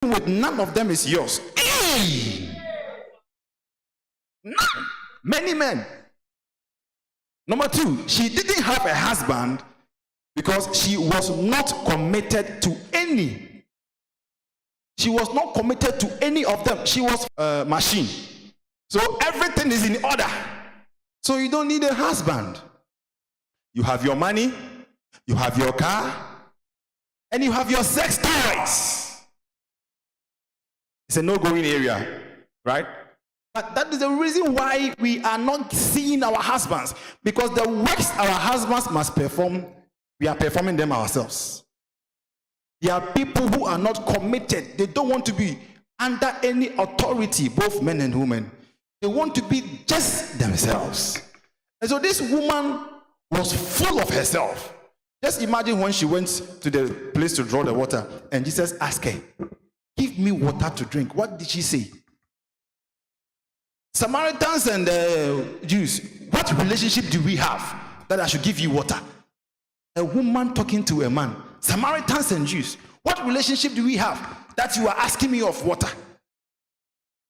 with none of them is yours. Hey! None. Many men. Number 2, she didn't have a husband because she was not committed to any. She was not committed to any of them. She was a machine. So everything is in order. So you don't need a husband. You have your money, you have your car, and you have your sex toys. It's a no-going area, right? But that is the reason why we are not seeing our husbands, because the works our husbands must perform, we are performing them ourselves. There are people who are not committed. They don't want to be under any authority, both men and women. They want to be just themselves. And so this woman was full of herself. Just imagine when she went to the place to draw the water and Jesus asked her, "Give me water to drink." What did she say? Samaritans and Jews, what relationship do we have that I should give you water? A woman talking to a man. Samaritans and Jews, what relationship do we have that you are asking me of water?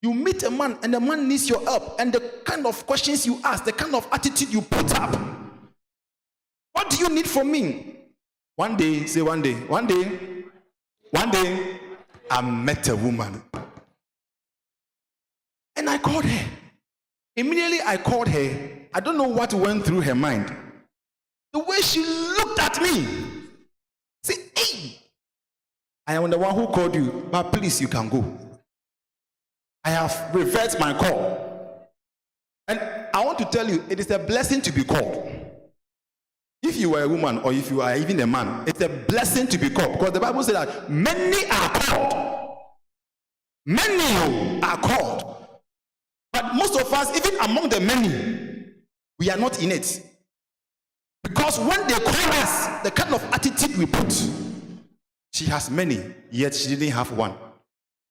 You meet a man and the man needs your help, and the kind of questions you ask, the kind of attitude you put up. What do you need from me? One day, I met a woman. And I called her. Immediately I called her. I don't know what went through her mind. The way she looked at me. Say, "Hey, I am the one who called you, but please, you can go. I have reversed my call." And I want to tell you, it is a blessing to be called. If you are a woman or if you are even a man, it's a blessing to be called, because the Bible says that many are called. Many are called. But most of us, even among the many, we are not in it. Because when they call us, the kind of attitude we put, she has many, yet she didn't have one.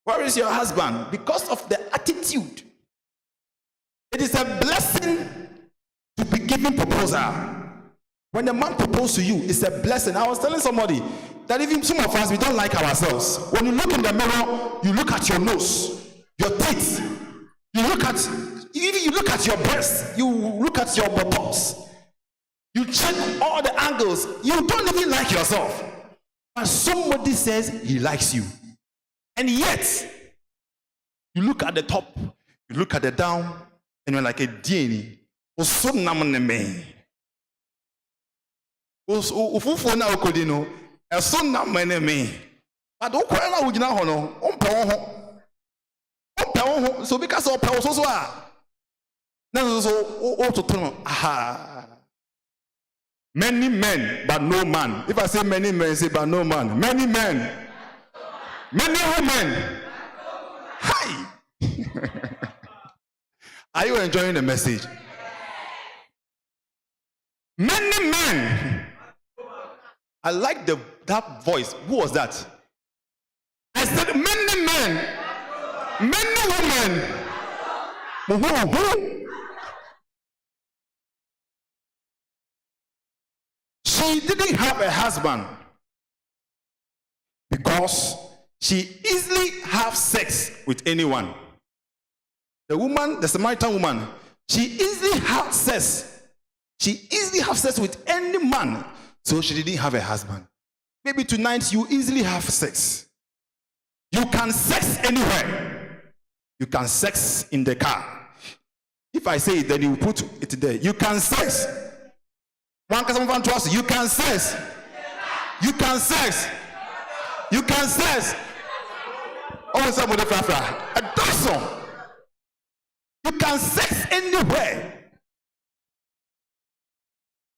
Where is your husband? Because of the attitude. It is a blessing to be given proposal. When a man proposes to you, it's a blessing. I was telling somebody that even some of us, we don't like ourselves. When you look in the mirror, you look at your nose, your teeth, you look at your breast, you look at your buttocks, you check all the angles. You don't even like yourself, but somebody says he likes you, and yet you look at the top, you look at the down, and you're like a DNA. Ufufu na okodino eso na maneme but okwa na wugina ho no ompe ho so because of power so na so o to aha. Many men but no man. If I say many men, say but no man. Many men, many women. Hi. Are you enjoying the message? Many men. I like that voice. Who was that? I said many men, many women. Who? She didn't have a husband because she easily have sex with anyone. The woman, the Samaritan woman, she easily have sex. She easily have sex with any man. So she didn't have a husband. Maybe tonight you easily have sex. You can sex anywhere. You can sex in the car. If I say it, then you put it there. You can sex. One person to us, you can sex. You can sex. You can sex. Oh, somebody a dozen. You can sex anywhere.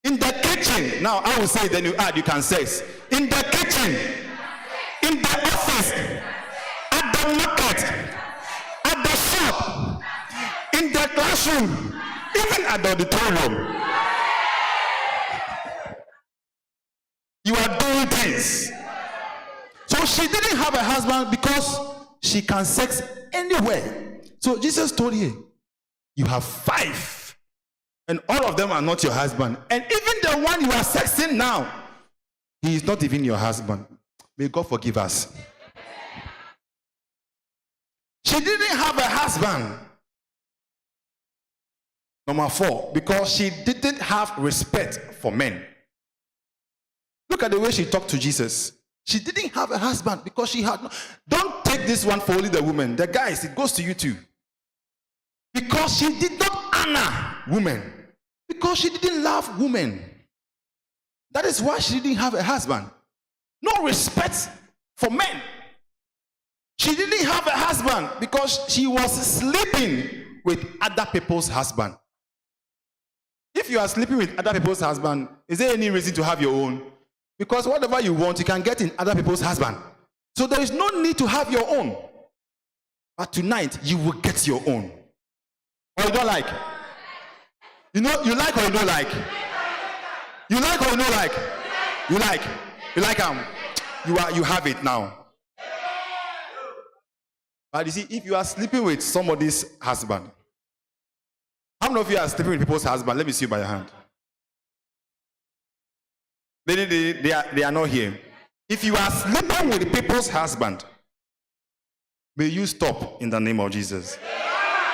In the kitchen. Now I will say, then you add, you can sex. In the kitchen, in the office, at the market, at the shop, in the classroom, even at the auditorium. You are doing things. So she didn't have a husband because she can sex anywhere. So Jesus told you, you have 5. And all of them are not your husband. And even the one you are sexing now, he is not even your husband. May God forgive us. She didn't have a husband. Number 4, because she didn't have respect for men. Look at the way she talked to Jesus. She didn't have a husband because she had no. Don't take this one for only the women. The guys, it goes to you too. Because she did not honor women. Because she didn't love women. That is why she didn't have a husband. No respect for men. She didn't have a husband because she was sleeping with other people's husband. If you are sleeping with other people's husband, is there any reason to have your own? Because whatever you want, you can get in other people's husband. So there is no need to have your own. But tonight, you will get your own. Or you don't like? You know, you like or you don't like? You like or you don't like? You like? You like you have it now. But you see, if you are sleeping with somebody's husband, how many of you are sleeping with people's husband? Let me see you by your hand. They are not here. If you are sleeping with people's husband, may you stop in the name of Jesus.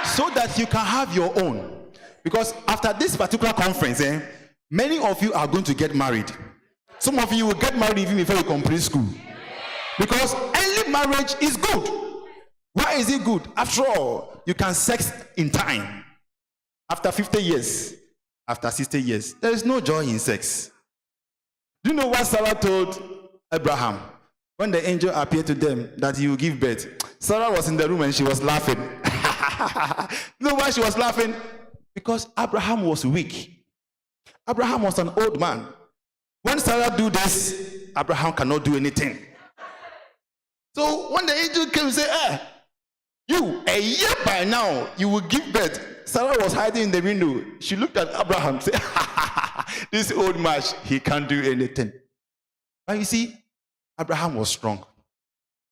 So that you can have your own. Because after this particular conference, many of you are going to get married. Some of you will get married even before you complete school. Because early marriage is good. Why is it good? After all, you can sex in time. After 50 years, after 60 years, there is no joy in sex. Do you know what Sarah told Abraham when the angel appeared to them that he will give birth? Sarah was in the room and she was laughing. You know why she was laughing? Because Abraham was weak. Abraham was an old man. When Sarah do this, Abraham cannot do anything. So when the angel came and said, you, a year by now, you will give birth. Sarah was hiding in the window. She looked at Abraham and said, this old man, he can't do anything. But you see, Abraham was strong.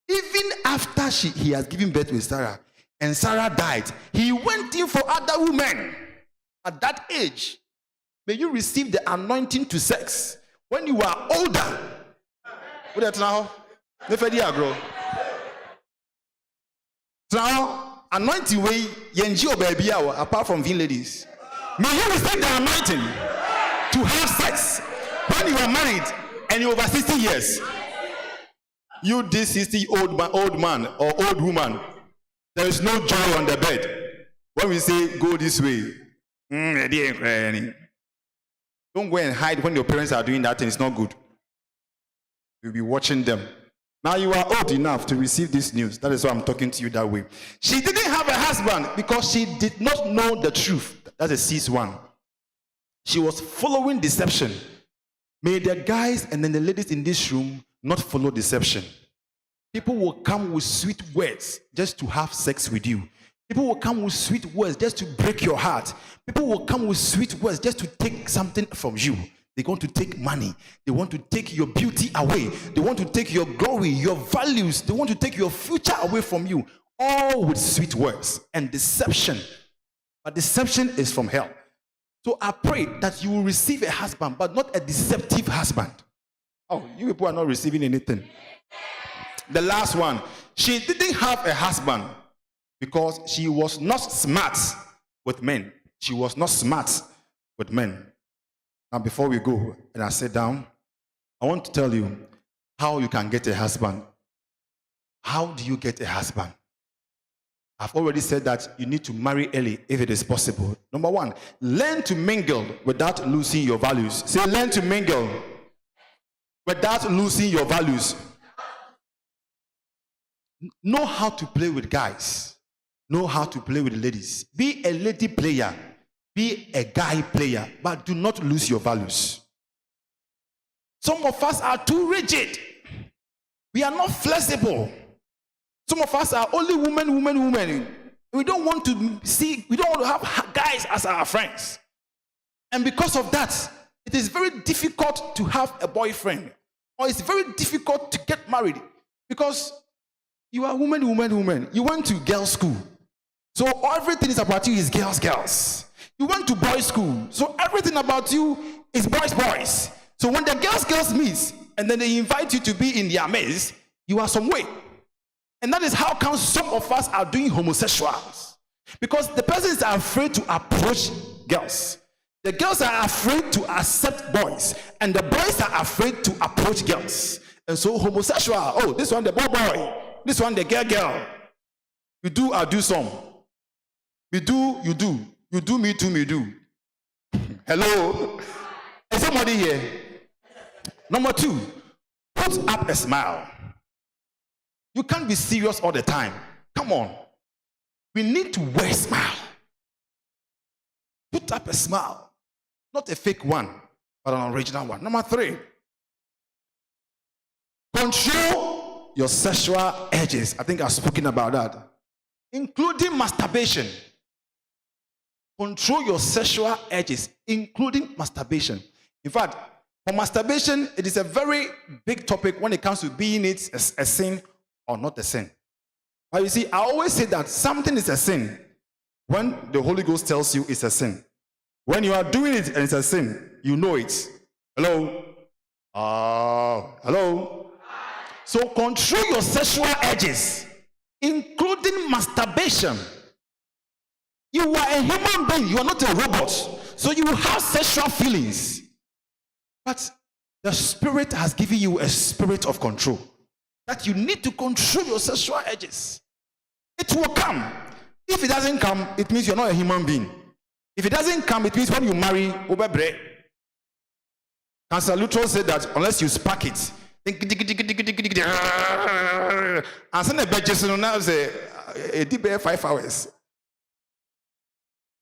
Even after he has given birth with Sarah, and Sarah died, he went in for other women. At that age, may you receive the anointing to sex. When you are older, now, anointing way yenji baby apart from being ladies. May you receive the anointing to have sex when you are married and you're over 60 years. You this 60 old man or old woman, there is no joy on the bed. When we say go this way, don't go and hide when your parents are doing that thing. It's not good. You'll be watching them. Now you are old enough to receive this news. That is why I'm talking to you that way. She didn't have a husband because she did not know the truth. That's a cease one. She was following deception. May the guys and then the ladies in this room not follow deception. People will come with sweet words just to have sex with you. People will come with sweet words just to break your heart. People will come with sweet words just to take something from you. They want to take money. They want to take your beauty away. They want to take your glory, your values. They want to take your future away from you. All with sweet words and deception. But deception is from hell. So I pray that you will receive a husband, but not a deceptive husband. Oh, you people are not receiving anything. The last one. She didn't have a husband because she was not smart with men. She was not smart with men. Now, before we go and I sit down, I want to tell you how you can get a husband. How do you get a husband? I've already said that you need to marry early if it is possible. Number 1, learn to mingle without losing your values. Say, learn to mingle without losing your values. Know how to play with guys. Know how to play with ladies. Be a lady player. Be a guy player, but do not lose your values. Some of us are too rigid. We are not flexible. Some of us are only women. We don't want to have guys as our friends. And because of that, it is very difficult to have a boyfriend. Or it's very difficult to get married. Because you are woman. You went to girls' school. So everything is about you is girls. You went to boys' school, so everything about you is boys. So when the girls meet, and then they invite you to be in their midst, you are some way. And that is how come some of us are doing homosexuals. Because the persons are afraid to approach girls. The girls are afraid to accept boys. And the boys are afraid to approach girls. And so homosexual, oh, this one the boy. This one the girl. You do, I do some. We do, you do. You do, me too, me do. Hello? Is somebody here? Number 2, put up a smile. You can't be serious all the time. Come on. We need to wear a smile. Put up a smile. Not a fake one, but an original one. Number 3, control your sexual urges. I think I've spoken about that. Including masturbation. Control your sexual urges, including masturbation. In fact, for masturbation, it is a very big topic when it comes to being it a sin or not a sin. But you see, I always say that something is a sin when the Holy Ghost tells you it's a sin. When you are doing it and it's a sin, you know it. Hello? Hello? So control your sexual urges, including masturbation. You are a human being. You are not a robot. So you have sexual feelings. But the Spirit has given you a spirit of control. That you need to control your sexual urges. It will come. If it doesn't come, it means you're not a human being. If it doesn't come, it means when you marry, obebre. Councillor Luttrell said that unless you spark it, and send a badges now say a deep 5 hours.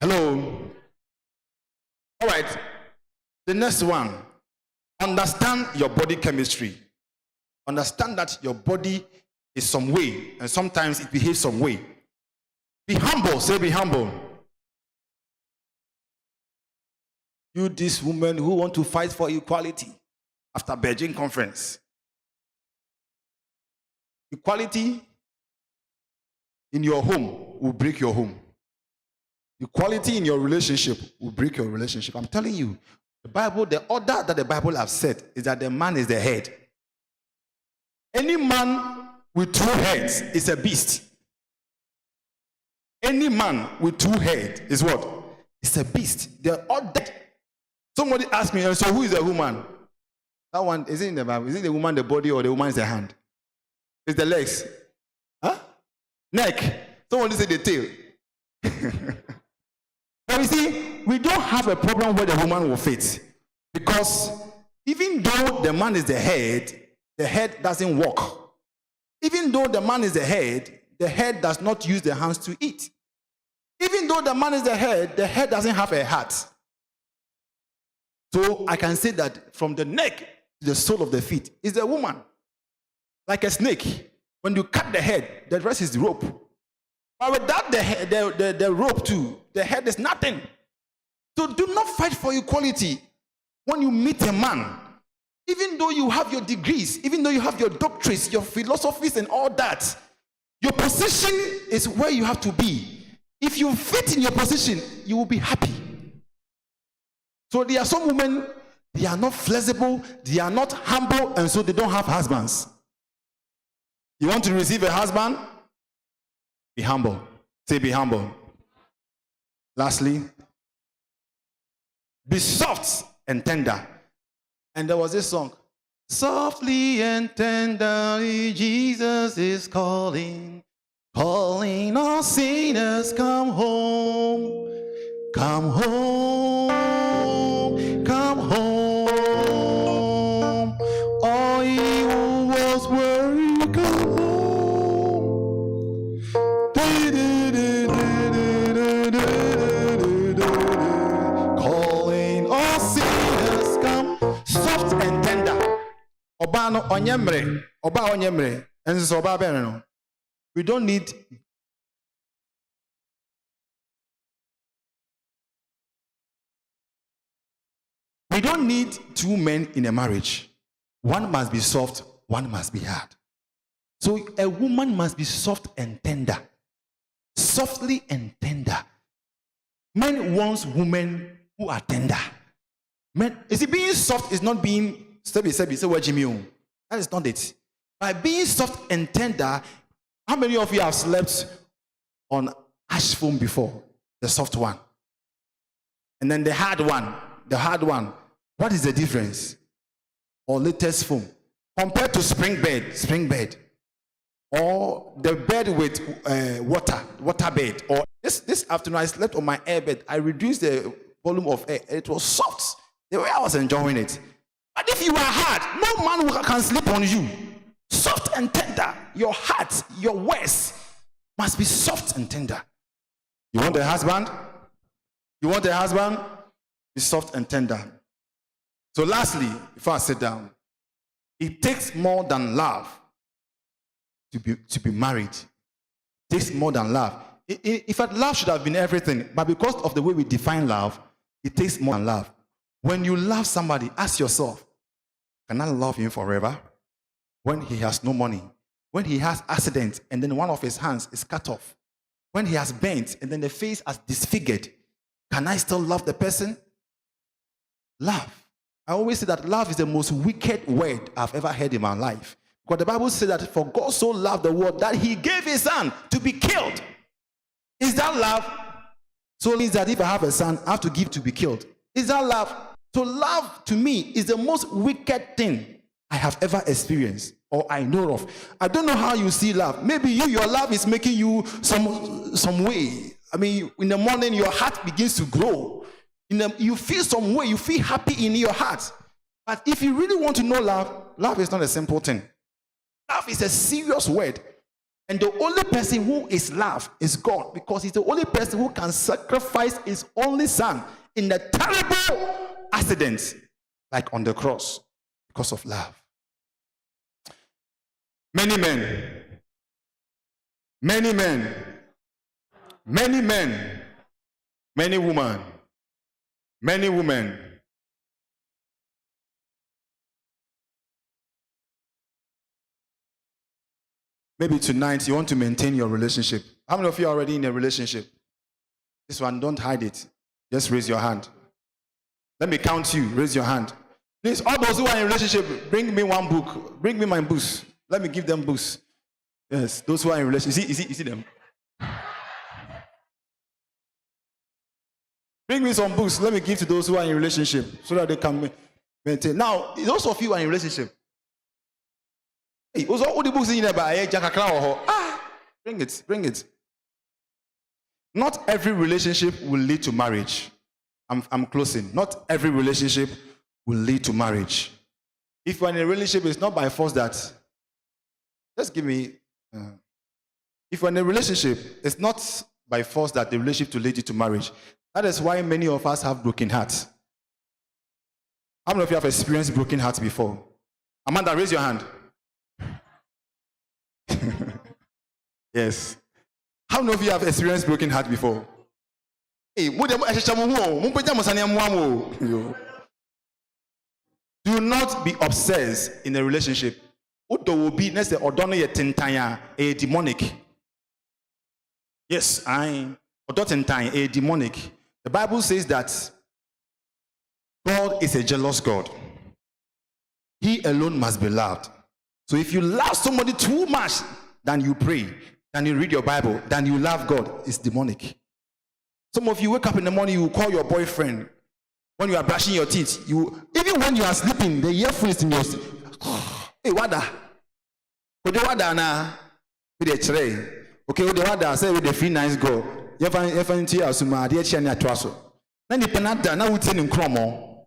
Hello. All right. The next one. Understand your body chemistry. Understand that your body is some way, and sometimes it behaves some way. Be humble. Say, be humble. You, this woman who want to fight for equality after Beijing conference. Equality in your home will break your home. Equality in your relationship will break your relationship. I'm telling you, the Bible, the order that the Bible has said is that the man is the head. Any man with 2 heads is a beast. Any man with 2 heads is what? It's a beast. The order. Somebody asked me, so who is the woman? That one, is it in the Bible? Is it the woman, the body, or the woman is the hand? It's the legs. Huh? Neck. Somebody said the tail. But you see, we don't have a problem where the woman will fit. Because even though the man is the head doesn't walk. Even though the man is the head does not use the hands to eat. Even though the man is the head doesn't have a heart. So I can say that from the neck to the sole of the feet is the woman. Like a snake. When you cut the head, the rest is the rope. But without the rope too, the head is nothing. So do not fight for equality when you meet a man. Even though you have your degrees, even though you have your doctorates, your philosophies and all that, your position is where you have to be. If you fit in your position, you will be happy. So there are some women, they are not flexible, they are not humble, and so they don't have husbands. You want to receive a husband? Be humble. Say, be humble. Lastly, be soft and tender. And there was this song. Softly and tenderly, Jesus is calling, calling all sinners, come home, come home, come home. All ye who was worried, come home. Calling all sinners, come. Soft and tender. Oba no onyemre, oba onyemre, and so oba no. We don't need two men in a marriage. One must be soft, one must be hard. So a woman must be soft and tender. Softly and tender. Men want women who are tender. Men, is it being soft is not being that is not it. By being soft and tender, How many of you have slept on ash foam before? The soft one. And then the hard one. The hard one. What is the difference? Or latest foam. Compared to spring bed. Or the bed with water bed. Or this afternoon I slept on my air bed. I reduced the volume of air. It was soft. The way I was enjoying it. But if you are hard, no man can sleep on you. Soft and tender. Your heart, your words must be soft and tender. You want a husband? You want a husband? Be soft and tender. So lastly, before I sit down, it takes more than love to be married. It takes more than love. In fact, love should have been everything, but because of the way we define love, it takes more than love. When you love somebody, ask yourself, can I love him forever? When he has no money, when he has accident and then one of his hands is cut off, when he has bent and then the face has disfigured, can I still love the person? Love. I always say that love is the most wicked word I've ever heard in my life. Because the Bible says that for God so loved the world that he gave his son to be killed. Is that love? So it means that if I have a son, I have to give to be killed. Is that love? So love to me is the most wicked thing I have ever experienced or I know of. I don't know how you see love. Maybe your love is making you some way. I mean, in the morning, your heart begins to grow. You feel some way. You feel happy in your heart. But if you really want to know love, love is not a simple thing. Love is a serious word. And the only person who is love is God, because he's the only person who can sacrifice his only son in a terrible accident, like on the cross, because of love. Many men, many women, maybe tonight you want to maintain your relationship. How many of you are already in a relationship? This one, don't hide it. Just raise your hand. Let me count you. Raise your hand. Please, all those who are in a relationship, bring me one book. Bring me my books. Let me give them books. Yes, those who are in a relationship. You see them? Bring me some books. Let me give to those who are in a relationship so that they can maintain. Now, those of you who are in a relationship, hey, all the books in there, bring it. Not every relationship will lead to marriage. I'm closing. Not every relationship will lead to marriage. If you're in a relationship, it's not by force that. Just give me. If you're in a relationship, it's not by force that the relationship will lead you to marriage. That is why many of us have broken hearts. How many of you have experienced broken hearts before? Amanda, raise your hand. Yes. How many of you have experienced broken heart before? Hey, do not be obsessed in a relationship. Demonic. Yes, a demonic. The Bible says that God is a jealous God. He alone must be loved. So if you love somebody too much, then you pray, then you read your Bible, then you love God, it's demonic. Some of you wake up in the morning, you call your boyfriend. When you are brushing your teeth, even when you are sleeping, the earphones in your hey, wada. Wada na with the tray. Okay, wada say with the free nice girl. You find to asuma de echi na twaso. Na ni penada na wuti ni nkromo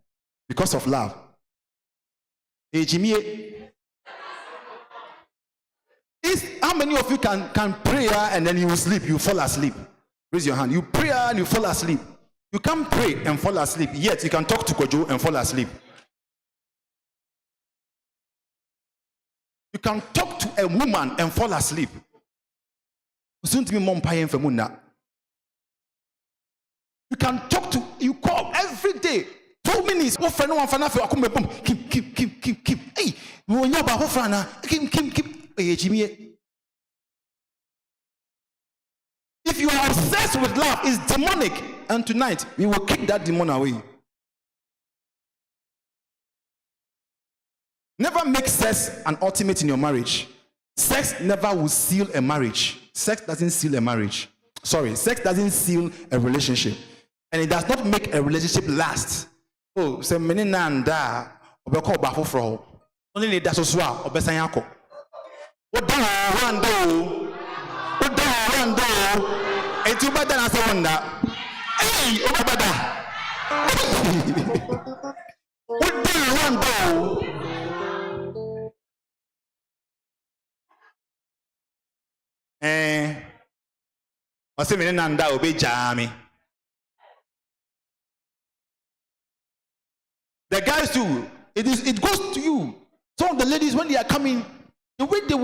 because of love. How many of you can pray and then you will sleep, you fall asleep? Raise your hand. You pray and you fall asleep. You can't pray and fall asleep, yet you can talk to Kojo and fall asleep. You can talk to a woman and fall asleep. You can talk to, you call every day, 2 minutes. Keep. Hey, if you are obsessed with love, it's demonic. And tonight, we will kick that demon away. Never make sex an ultimate in your marriage. Sex never will seal a marriage. Sex doesn't seal a marriage. Sorry, sex doesn't seal a relationship. And it does not make a relationship last. Oh, say many nanda obeko bafo fro. Only need that so obesan yako. What do and you better answer one that. Hey, Obada. What do you want I say me nanda obey jami. The guys too, it goes to you. Some of the ladies when they are coming, the way they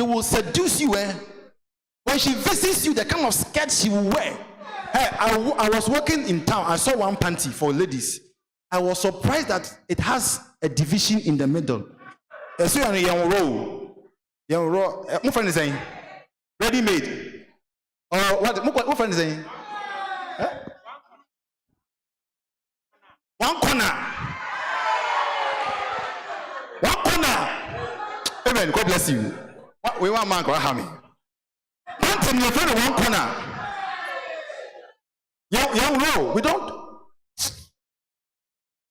will seduce you, when she visits you, the kind of skirt she will wear. Hey, I was working in town. I saw one panty for ladies. I was surprised that it has a division in the middle. So you're young row. My friend is saying, ready made. Or what? My friend is saying, one corner. Amen. God bless you. We want man go harm me. One thing your friend one corner. Young row. We don't.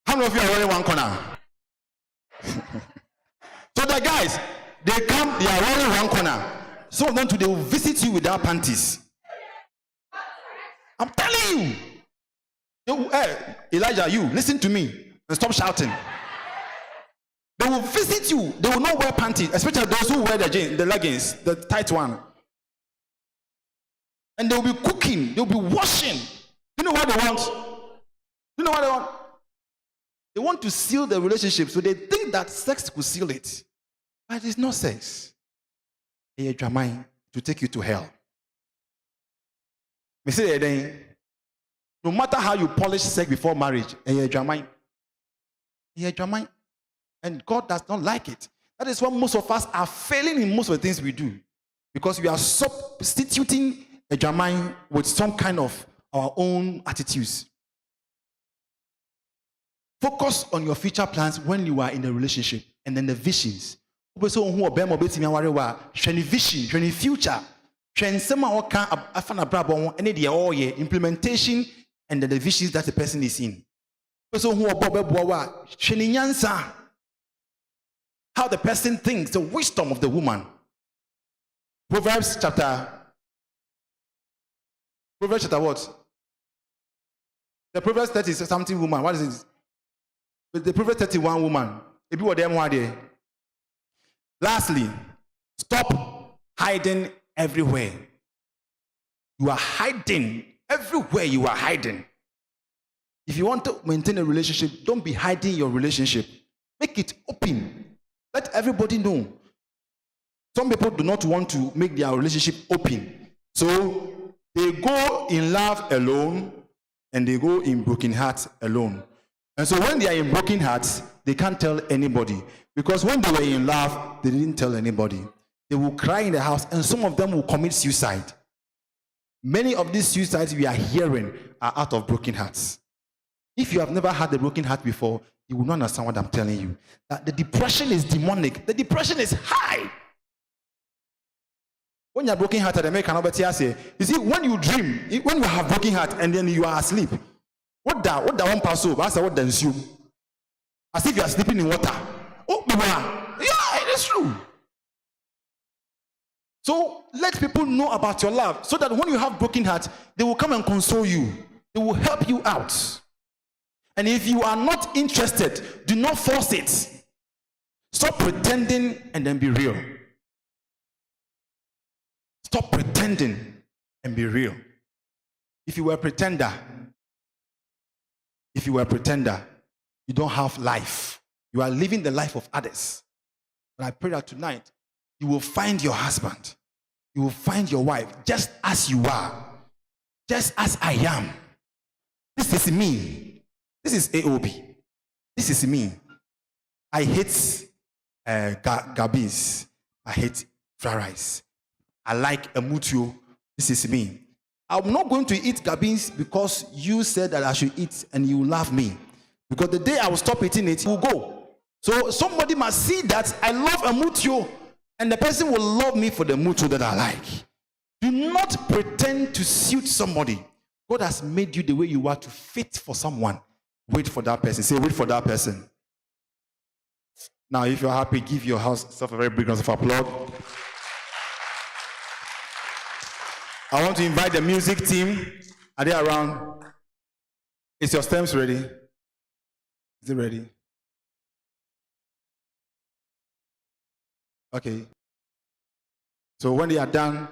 How many of you are wearing one corner? So the guys, they come, they are wearing one corner. Some of them today will visit you without panties. I'm telling you. Hey, Elijah, you listen to me and stop shouting. They will visit you. They will not wear panties, especially those who wear the leggings, the tight one. And they will be cooking. They will be washing. You know what they want? You know what they want? They want to seal the relationship, so they think that sex will seal it. But it's not sex. It's drama to take you to hell. Me say again, no matter how you polish sex before marriage, it's drama. It's drama. And God does not like it. That is why most of us are failing in most of the things we do. Because we are substituting a drama with some kind of our own attitudes. Focus on your future plans when you are in a relationship, and then the visions. Vision, future, implementation, and then the visions that the person is in. How the person thinks, the wisdom of the woman. Proverbs chapter what? The Proverbs 30 something woman. What is it? The Proverbs 31 woman. If you were them one day. Lastly, stop hiding everywhere. You are hiding everywhere. You are hiding. If you want to maintain a relationship, don't be hiding your relationship. Make it open. Let everybody know. Some people do not want to make their relationship open. So they go in love alone and they go in broken hearts alone. And so when they are in broken hearts, they can't tell anybody. Because when they were in love, they didn't tell anybody. They will cry in the house, and some of them will commit suicide. Many of these suicides we are hearing are out of broken hearts. If you have never had a broken heart before, you will not understand what I'm telling you. That the depression is demonic. The depression is high. When you're broken hearted, you see, when you dream, when you have broken heart and then you are asleep, what that one pass over? That's what then you. As if you are sleeping in water. Oh, yeah, it is true. So let people know about your love, so that when you have broken heart, they will come and console you. They will help you out. And if you are not interested, do not force it. Stop pretending and then be real. Stop pretending and be real. If you were a pretender, you don't have life. You are living the life of others. But I pray that tonight, you will find your husband. You will find your wife just as you are. Just as I am. This is me. This is AOB. This is me. I hate gabis. I hate fried rice. I like a mutio. This is me. I'm not going to eat gabins because you said that I should eat and you love me. Because the day I will stop eating it, it will go. So somebody must see that I love a mutio And the person will love me for the mutual that I like. Do not pretend to suit somebody. God has made you the way you are to fit for someone. Wait for that person. Say, wait for that person. Now, if you're happy, give yourself a very big round of applause. I want to invite the music team. Are they around? Is your stems ready? Is it ready? Okay. So when they are done,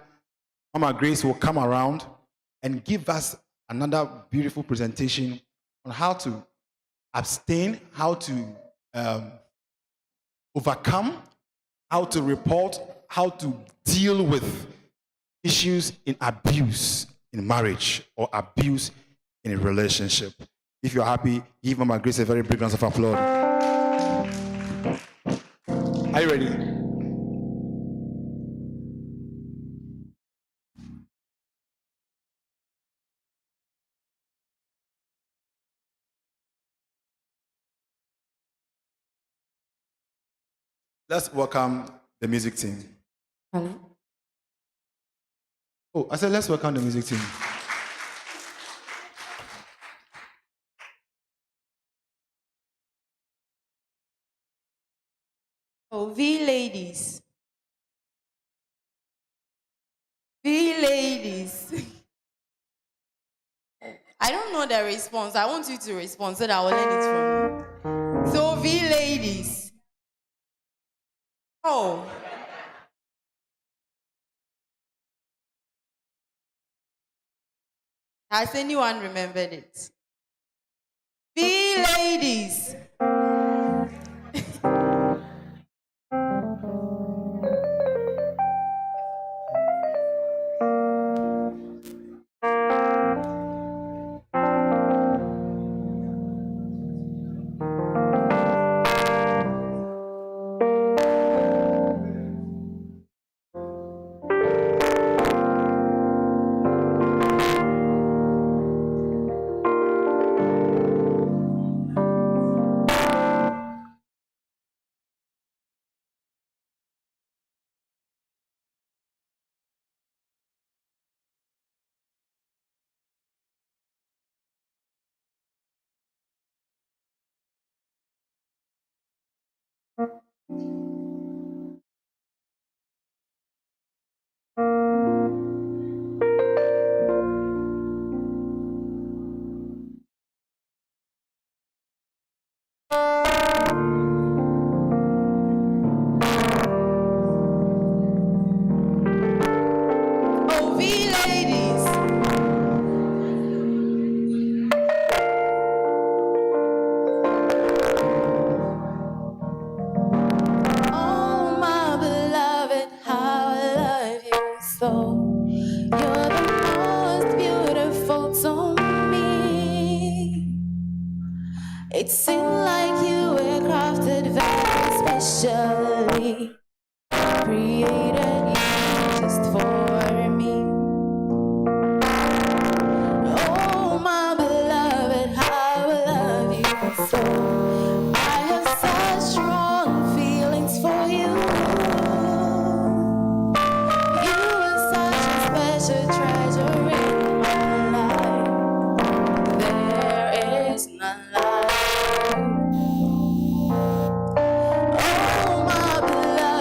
Mama Grace will come around and give us another beautiful presentation on how to abstain, how to overcome, how to report, how to deal with issues in abuse in marriage or abuse in a relationship. If you're happy, give Mama Grace a very big round of applause. Are you ready? Let's welcome the music team. Hello. Oh, I said let's welcome the music team. Oh, V ladies. V ladies. I don't know the response. I want you to respond so that I will learn it from you. So, V ladies. Oh. Has anyone remembered it? V ladies. It seemed like you were crafted very specially, created you just for me. Oh, my beloved, how I love you so. I have such strong feelings for you. You are such a special treasure in my life. There is none like. Oh, my beloved.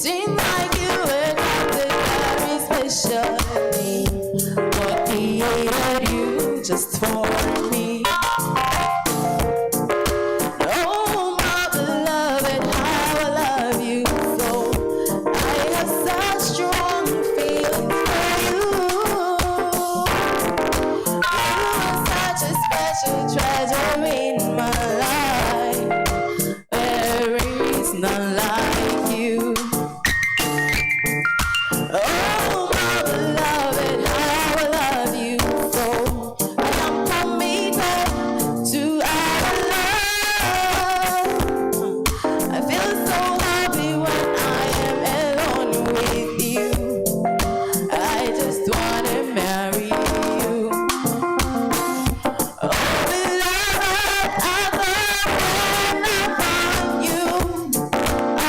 Seems like you were something very special to me. God created you just for me. Oh, my beloved, how I love you so. I have such strong feelings for you. You are such a special treasure in my life. There is none like you. Oh, my beloved, how I love you so. I am committed to our love. I feel so happy when I am alone with you. I just wanna marry you. Oh, beloved, I thought when I found you, I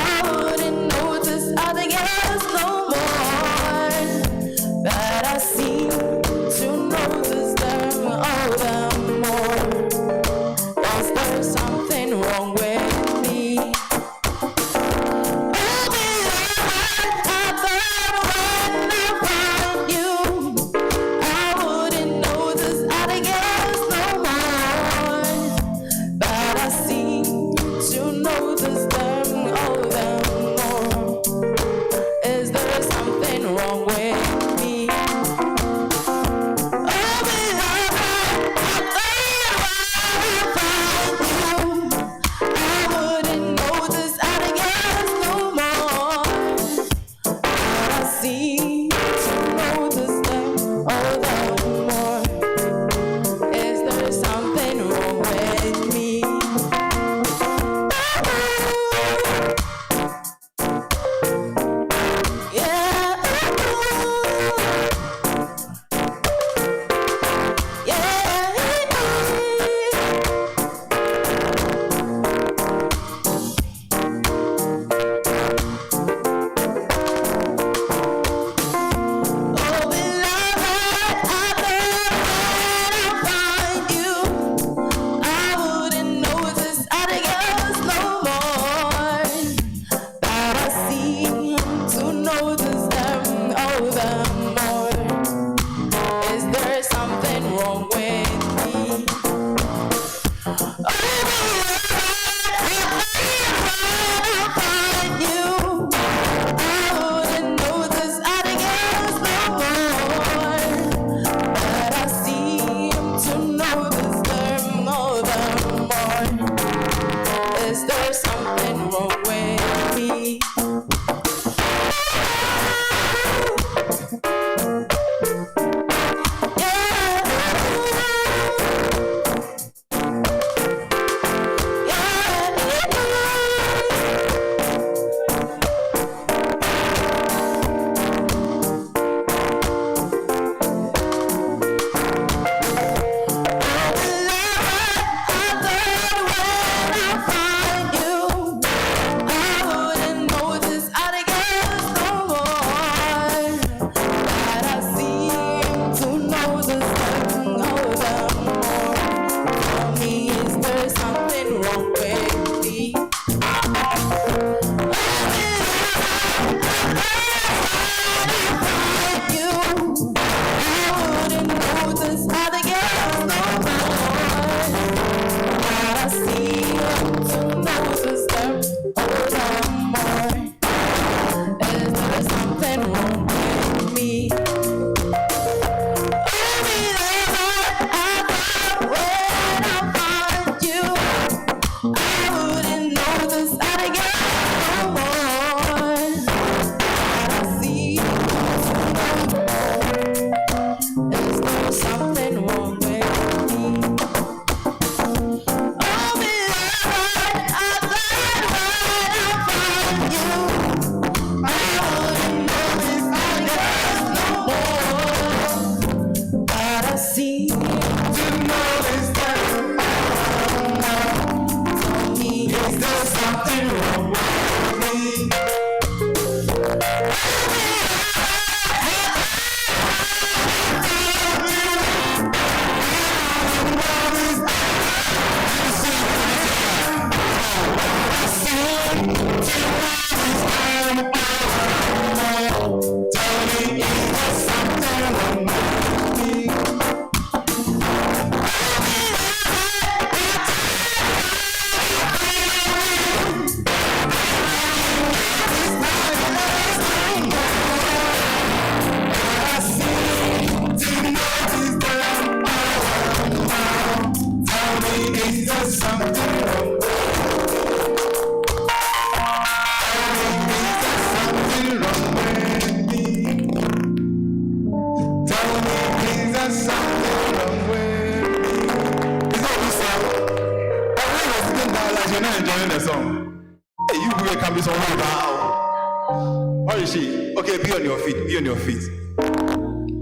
Everywhere can be somewhere now. Where is she? Okay, be on your feet. Be on your feet.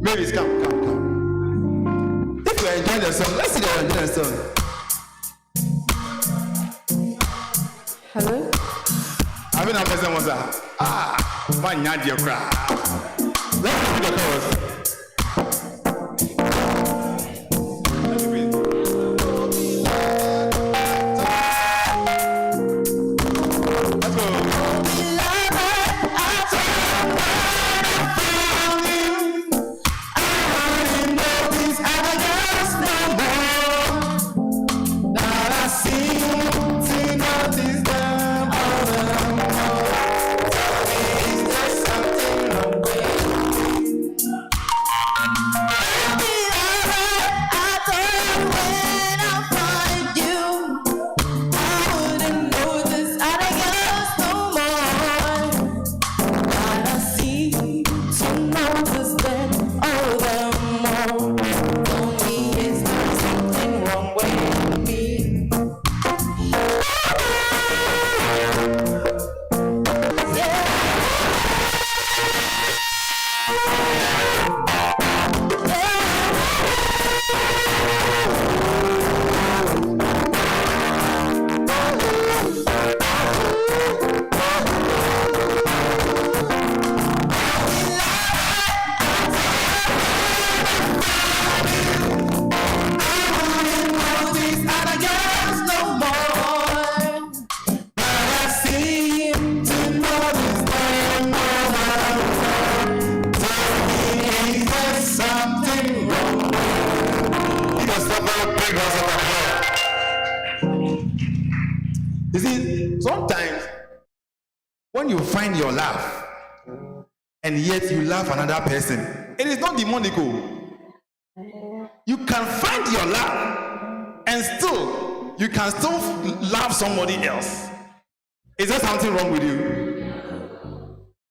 Mavis, come. If you are enjoying the song, let's see that you're enjoying the song. Hello? I mean, I'm person was one yard your cry. Let's do the chorus. You see, sometimes when you find your love and yet you love another person, it is not demonical. You can find your love and still you can still love somebody else. Is there something wrong with you?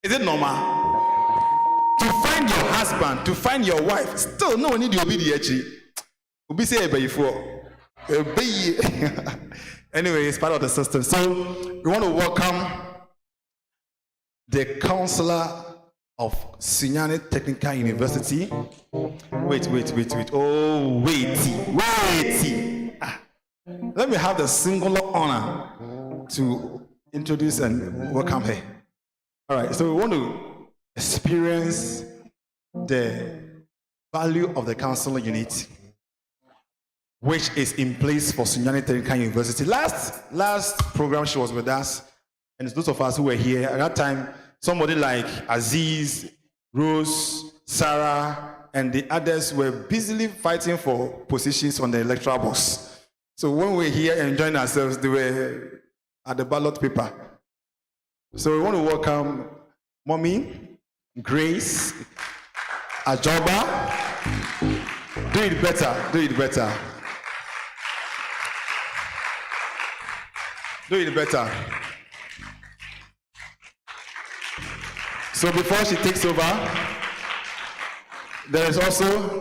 Is it normal? To find your husband, to find your wife, still no need to be the edgy. Be say before. Anyway, it's part of the system. So we want to welcome the counselor of Sunyani Technical University. Wait. Oh, wait. Let me have the singular honor to introduce and welcome her. All right, so we want to experience the value of the counselor unit, which is in place for Sunyani Technical University. Last program she was with us, and those of us who were here at that time, somebody like Aziz, Rose, Sarah, and the others were busily fighting for positions on the electoral box. So when we were here enjoying ourselves, they were at the ballot paper. So we want to welcome Mommy, Grace, Ajoba. Do it better. Do it better. So before she takes over, there is also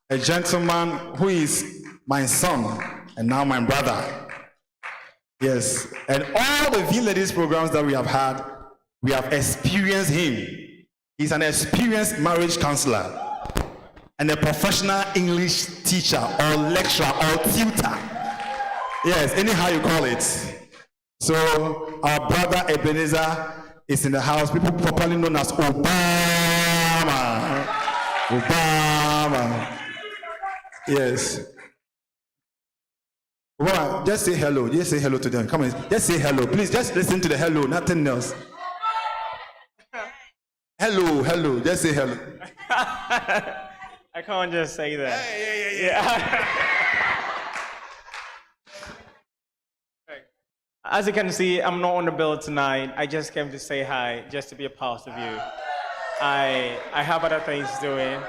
a gentleman who is my son and now my brother. Yes, and all the V-Ladies programs that we have had, we have experienced him. He's an experienced marriage counselor and a professional English teacher or lecturer or tutor. Yes, anyhow you call it. So our brother Ebenezer is in the house, people properly known as Obama. Yes. Well, just say hello. Just say hello to them. Come on, just say hello. Please, just listen to the hello, nothing else. Hello. Just say hello. I can't just say that. Yeah. As you can see, I'm not on the bill tonight. I just came to say hi, just to be a part of you. I have other things doing,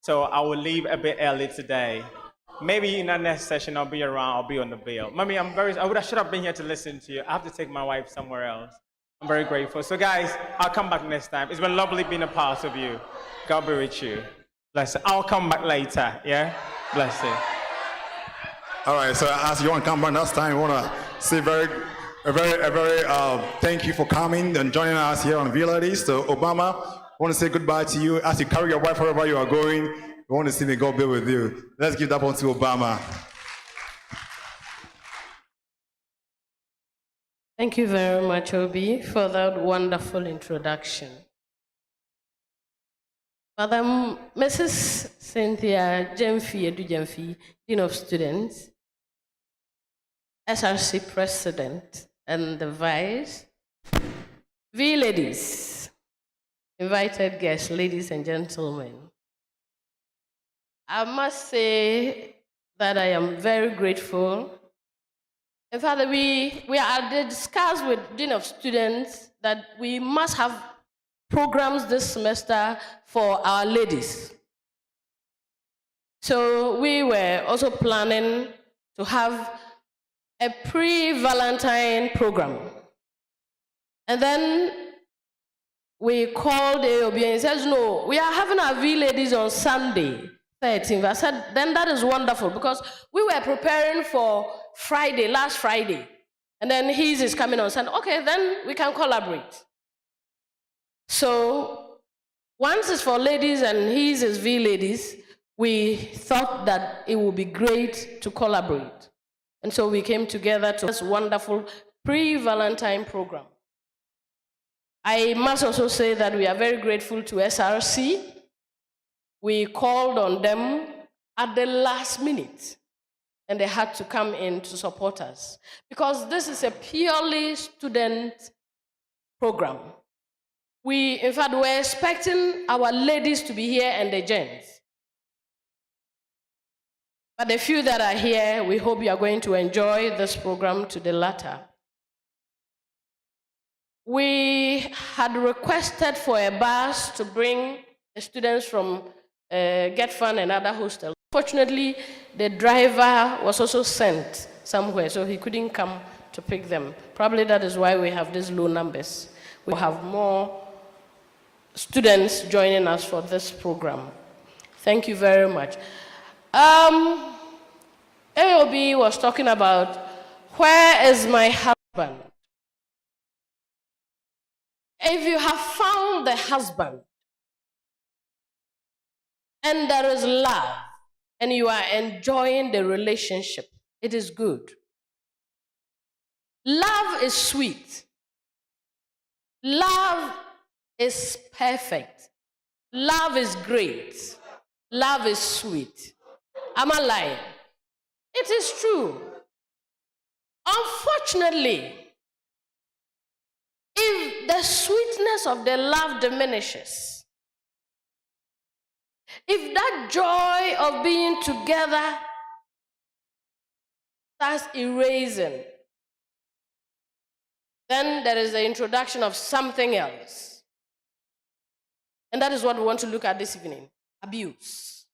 so I will leave a bit early today. Maybe in the next session I'll be around. I'll be on the bill. Mommy, I should have been here to listen to you. I have to take my wife somewhere else. I'm very grateful. So guys, I'll come back next time. It's been lovely being a part of you. God be with you. Bless you. I'll come back later. Yeah. Bless you. All right. So as you want to come back next time, we want to say very Thank you for coming and joining us here on Villa. So, Obama, I want to say goodbye to you as you carry your wife wherever you are going. We want to see may God be with you. Let's give that one to Obama. Thank you very much, Obi, for that wonderful introduction. Madam Mrs. Cynthia Jemfi Edu-Jemfi, Dean of Students, SRC President, and the Vice, V-Ladies, invited guests, ladies and gentlemen. I must say that I am very grateful. In fact, we are discussed with Dean of Students that we must have programs this semester for our ladies. So we were also planning to have a pre-Valentine program. And then we called AOB and said, no, we are having our V-Ladies on Sunday, 13th. I said, then that is wonderful because we were preparing for Friday, last Friday. And then his is coming on Sunday. Okay, then we can collaborate. So once it's for ladies and his is V-Ladies, we thought that it would be great to collaborate. And so we came together to this wonderful pre-Valentine program. I must also say that we are very grateful to SRC. We called on them at the last minute, and they had to come in to support us because this is a purely student program. We, in fact, were expecting our ladies to be here and the gents. But the few that are here, we hope you are going to enjoy this program to the latter. We had requested for a bus to bring the students from Get Fun and other hostels. Fortunately, the driver was also sent somewhere, so he couldn't come to pick them. Probably that is why we have these low numbers. We have more students joining us for this program. Thank you very much. AOB was talking about, where is my husband? If you have found the husband, and there is love, and you are enjoying the relationship, it is good. Love is sweet. Love is perfect. Love is great. Love is sweet. Am I lying? It is true. Unfortunately, if the sweetness of the love diminishes, if that joy of being together starts erasing, then there is the introduction of something else. And that is what we want to look at this evening. Abuse.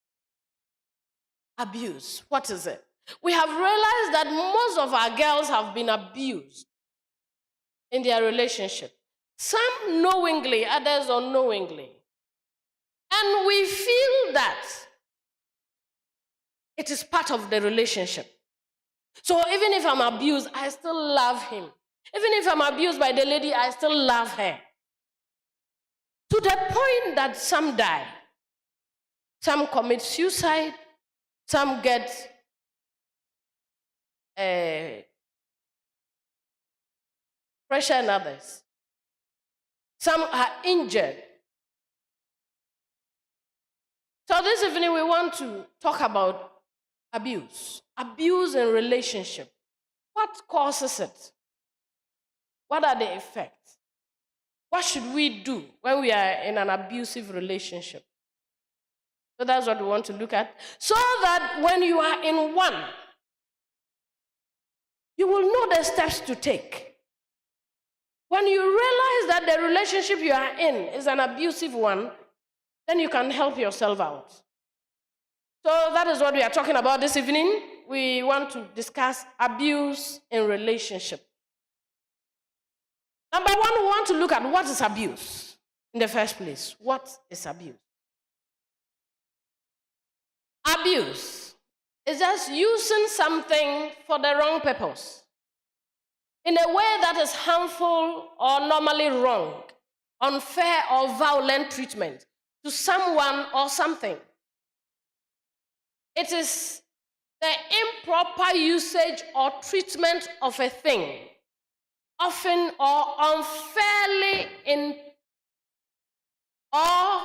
Abuse. What is it? We have realized that most of our girls have been abused in their relationship. Some knowingly, others unknowingly. And we feel that it is part of the relationship. So even if I'm abused, I still love him. Even if I'm abused by the lady, I still love her. To the point that some die. Some commit suicide. Some get pressure and others. Some are injured. So this evening we want to talk about abuse. Abuse in relationship. What causes it? What are the effects? What should we do when we are in an abusive relationship? So that's what we want to look at. So that when you are in one, you will know the steps to take. When you realize that the relationship you are in is an abusive one, then you can help yourself out. So that is what we are talking about this evening. We want to discuss abuse in relationship. Number one, we want to look at what is abuse in the first place. What is abuse? Abuse is just using something for the wrong purpose. in a way that is harmful or normally wrong, unfair or violent treatment to someone or something. It is the improper usage or treatment of a thing, often or unfairly or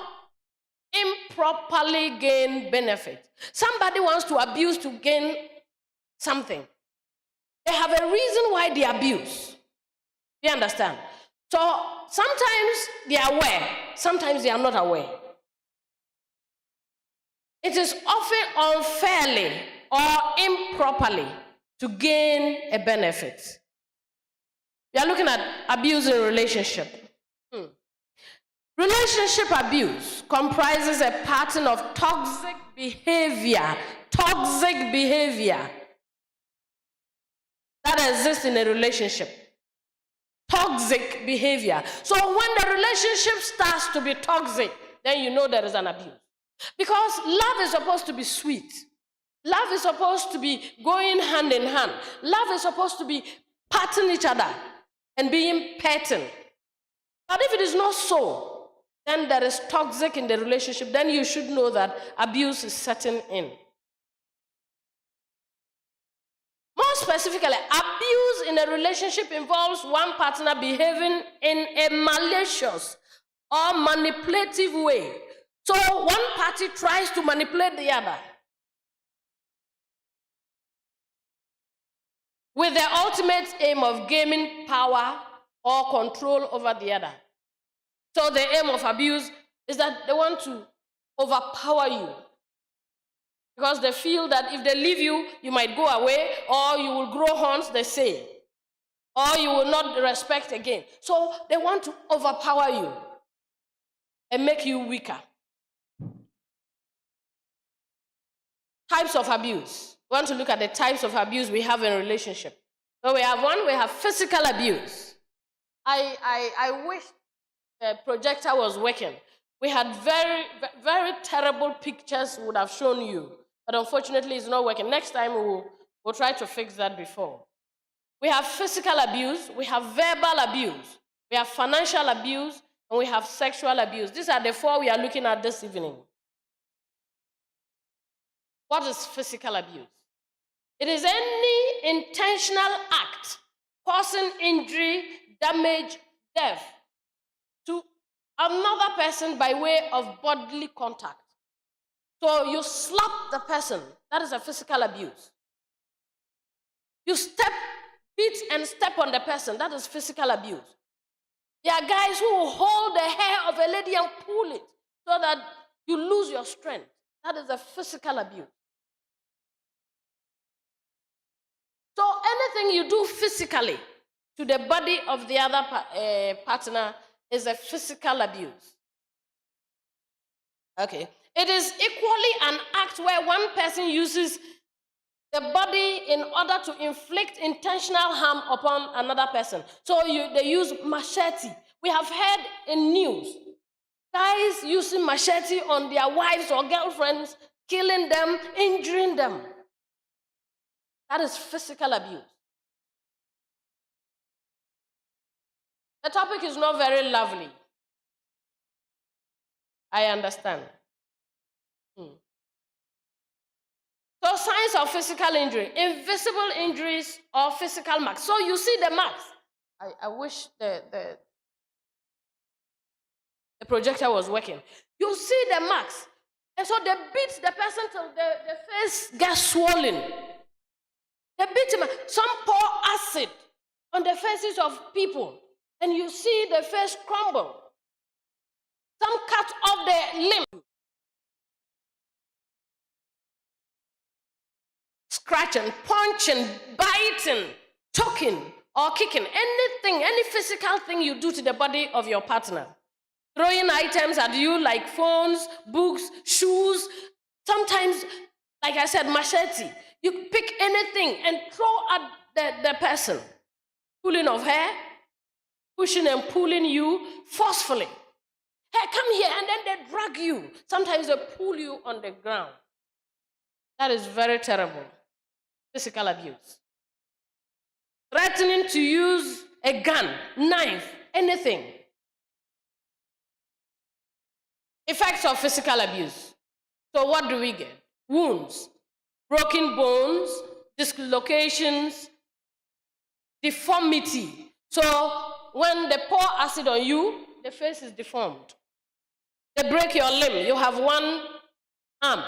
improperly gain benefit. Somebody wants to abuse to gain something. They have a reason why they abuse. You understand? So sometimes they are aware, sometimes they are not aware. It is often unfairly or improperly to gain a benefit. We are looking at abuse in relationship. Relationship abuse comprises a pattern of toxic behavior that exists in a relationship. Toxic behavior. So when the relationship starts to be toxic, then you know there is an abuse. Because love is supposed to be sweet. Love is supposed to be going hand in hand. Love is supposed to be patting each other and being patterned. But if it is not so, then there is toxic in the relationship. Then you should know that abuse is setting in. More specifically, abuse in a relationship involves one partner behaving in a malicious or manipulative way. So one party tries to manipulate the other with the ultimate aim of gaining power or control over the other. So the aim of abuse is that they want to overpower you, because they feel that if they leave you, you might go away, or you will grow horns, they say, or you will not respect again. So they want to overpower you and make you weaker. Types of abuse. We want to look at the types of abuse we have in a relationship. So we have physical abuse. I wish the projector was working. We had very, very terrible pictures would have shown you, but unfortunately it's not working. Next time we'll try to fix that before. We have physical abuse, we have verbal abuse, we have financial abuse, and we have sexual abuse. These are the four we are looking at this evening. What is physical abuse? It is any intentional act causing injury, damage, death to another person by way of bodily contact. So you slap the person, that is a physical abuse. You beat and step on the person, that is physical abuse. There are guys who will hold the hair of a lady and pull it so that you lose your strength. That is a physical abuse. So anything you do physically to the body of the other partner is a physical abuse. Okay. It is equally an act where one person uses the body in order to inflict intentional harm upon another person. So they use machete. We have heard in news, guys using machete on their wives or girlfriends, killing them, injuring them. That is physical abuse. The topic is not very lovely. I understand. So signs of physical injury, invisible injuries or physical marks. So you see the marks. I wish the projector was working. You see the marks. And so they beat the person till the face gets swollen. They beat him. Some pour acid on the faces of people, and you see the face crumble. Some cut off the limb. Scratching, punching, biting, choking, or kicking. Anything, any physical thing you do to the body of your partner. Throwing items at you like phones, books, shoes. Sometimes, like I said, machete. You pick anything and throw at the person. Pulling of hair, pushing and pulling you forcefully. Hey, come here, and then they drag you. Sometimes they pull you on the ground. That is very terrible. Physical abuse. threatening to use a gun, knife, anything. Effects of physical abuse. So what do we get? Wounds, broken bones, dislocations, deformity. So when they pour acid on you, the face is deformed. They break your limb, you have one arm.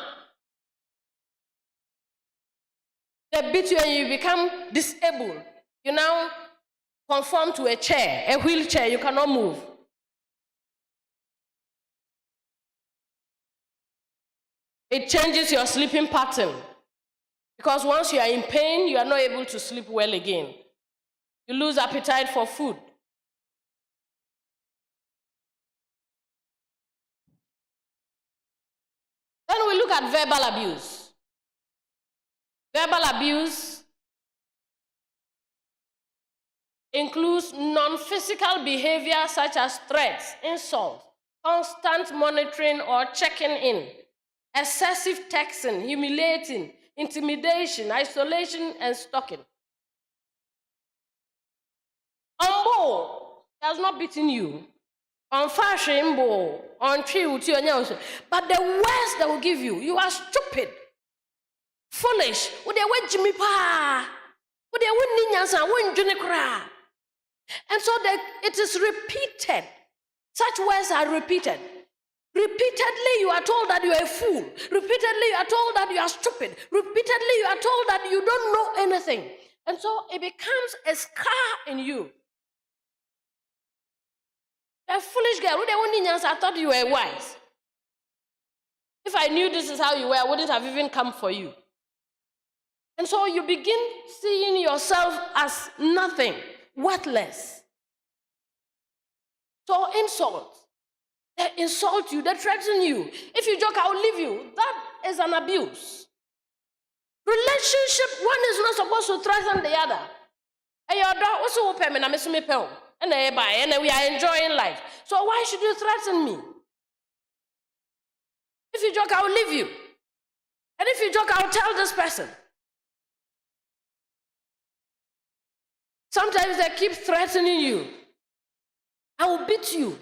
They beat you and you become disabled. You now conform to a chair, a wheelchair, you cannot move. It changes your sleeping pattern. Because once you are in pain, you are not able to sleep well again. You lose appetite for food. Then we look at verbal abuse. Verbal abuse includes non-physical behavior such as threats, insults, constant monitoring or checking in, excessive texting, humiliating, intimidation, isolation, and stalking. He has not beaten you. On fashion, on tree, but the worst they will give you, you are stupid, foolish. And so it is repeated. Such words are repeated. Repeatedly, you are told that you are a fool. Repeatedly, you are told that you are stupid. Repeatedly, you are told that you don't know anything. And so it becomes a scar in you. A foolish girl, I thought you were wise. If I knew this is how you were, I wouldn't have even come for you. And so you begin seeing yourself as nothing, worthless. So insults. They insult you, they threaten you. If you joke, I'll leave you. That is an abuse. Relationship, one is not supposed to threaten the other. And your dog also pay me, and we are enjoying life. So why should you threaten me? If you joke, I'll leave you. And if you joke, I'll tell this person. Sometimes they keep threatening you. I will beat you.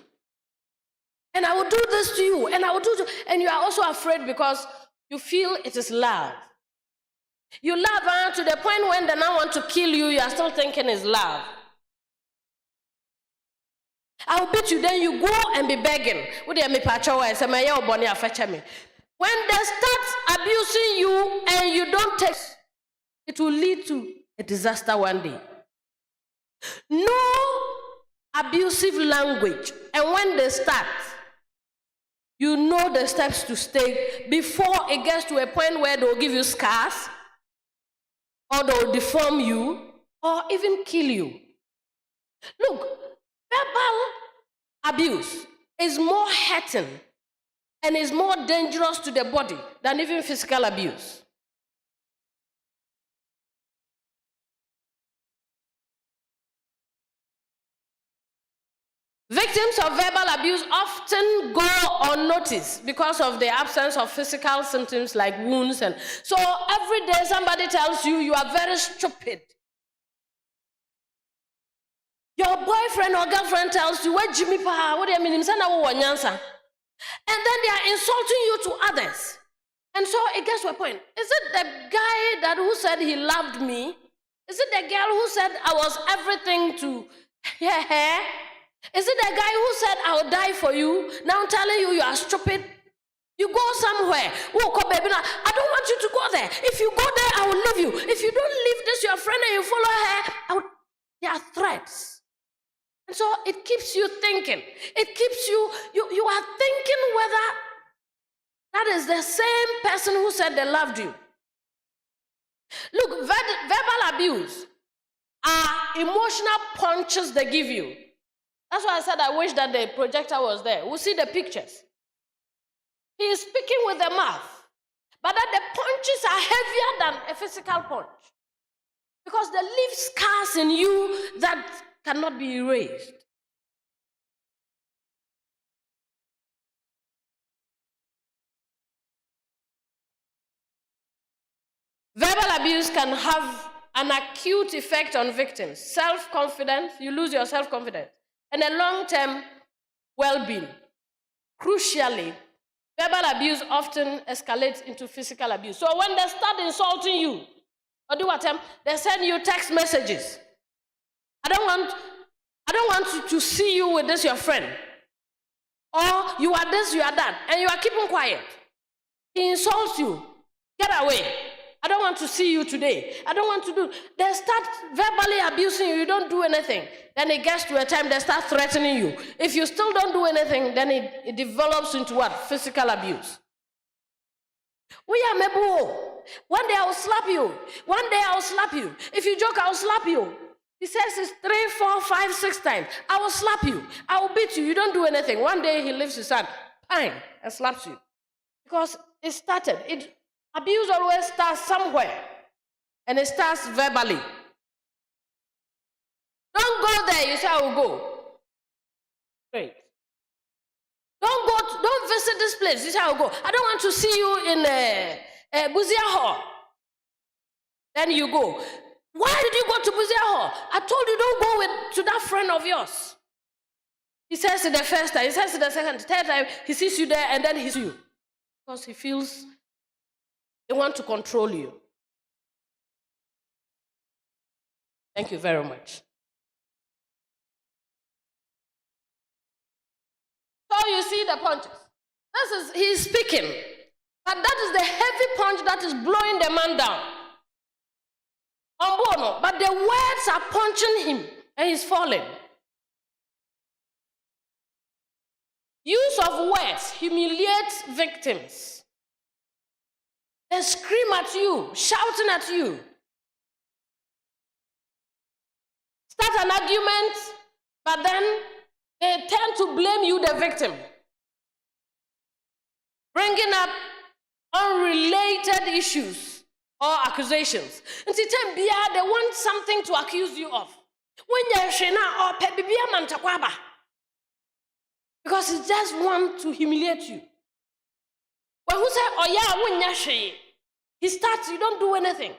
And I will do this to you. And I will do this. And you are also afraid because you feel it is love. You love to the point when they now want to kill you, you are still thinking it's love. I will beat you, then you go and be begging. When they start abusing you and you don't take, it will lead to a disaster one day. No abusive language. And when they start, you know the steps to take before it gets to a point where they'll give you scars, or they'll deform you, or even kill you. Look, verbal abuse is more hurting and is more dangerous to the body than even physical abuse. Victims of verbal abuse often go unnoticed because of the absence of physical symptoms like wounds. And so every day somebody tells you you are very stupid. Your boyfriend or girlfriend tells you, "What Jimmy Pa? What do you mean?" And then they are insulting you to others. And so it gets to a point. Is it the guy who said he loved me? Is it the girl who said I was everything to her? Is it the guy who said I'll die for you? Now telling you are stupid? You go somewhere. Oh, baby, I don't want you to go there. If you go there, I will leave you. If you don't leave this, your friend, and you follow her, there are threats. And so it keeps you thinking. It keeps you are thinking whether that is the same person who said they loved you. Look, verbal abuse are emotional punches they give you. That's why I said I wish that the projector was there. We'll see the pictures. He is speaking with the mouth, but that the punches are heavier than a physical punch because they leave scars in you that cannot be erased. Verbal abuse can have an acute effect on victims. Self-confidence, you lose your self-confidence, and a long-term well-being. Crucially, verbal abuse often escalates into physical abuse. So when they start insulting you, or do what they send you text messages. I don't want to see you with this your friend. Or you are this, you are that, and you are keeping quiet. He insults you. Get away. I don't want to see you today. I don't want to do. They start verbally abusing you. You don't do anything. Then it gets to a time they start threatening you. If you still don't do anything, then it develops into what? Physical abuse. We are Mebu. One day I'll slap you. One day I'll slap you. If you joke, I'll slap you. He says it's 3, 4, 5, 6 times. I will slap you. I will beat you. You don't do anything. One day he lifts his hand, bang, and slaps you. Because it started. Abuse always starts somewhere. And it starts verbally. Don't go there. You say, I will go. Great. Don't visit this place. You say, I will go. I don't want to see you in Buzia Hall. Then you go. Why did you go to Buzia Hall? I told you don't go to that friend of yours. He says it the first time, he says it the second, third time, he sees you there and then he sees you. Because he feels they want to control you. Thank you very much. So you see the punches. He's speaking. But that is the heavy punch that is blowing the man down. But the words are punching him and he's falling. Use of words humiliates victims. They scream at you, shouting at you. Start an argument, but then they tend to blame you, the victim. Bringing up unrelated issues or accusations. And they want something to accuse you of. When you're shena or pebibia mantakwaba. Because he just wants to humiliate you. When who say, oh yeah, when you're she, he starts, you don't do anything.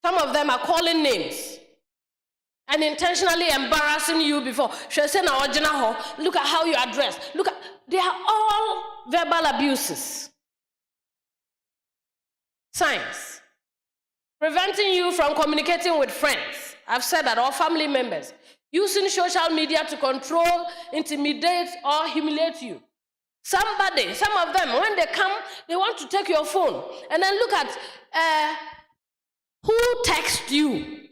Some of them are calling names and intentionally embarrassing you before. Look at how you are dressed. Look at, they are all verbal abuses. Signs. Preventing you from communicating with friends. I've said that, all family members. Using social media to control, intimidate, or humiliate you. Some of them, when they come, they want to take your phone and then look at who texted you.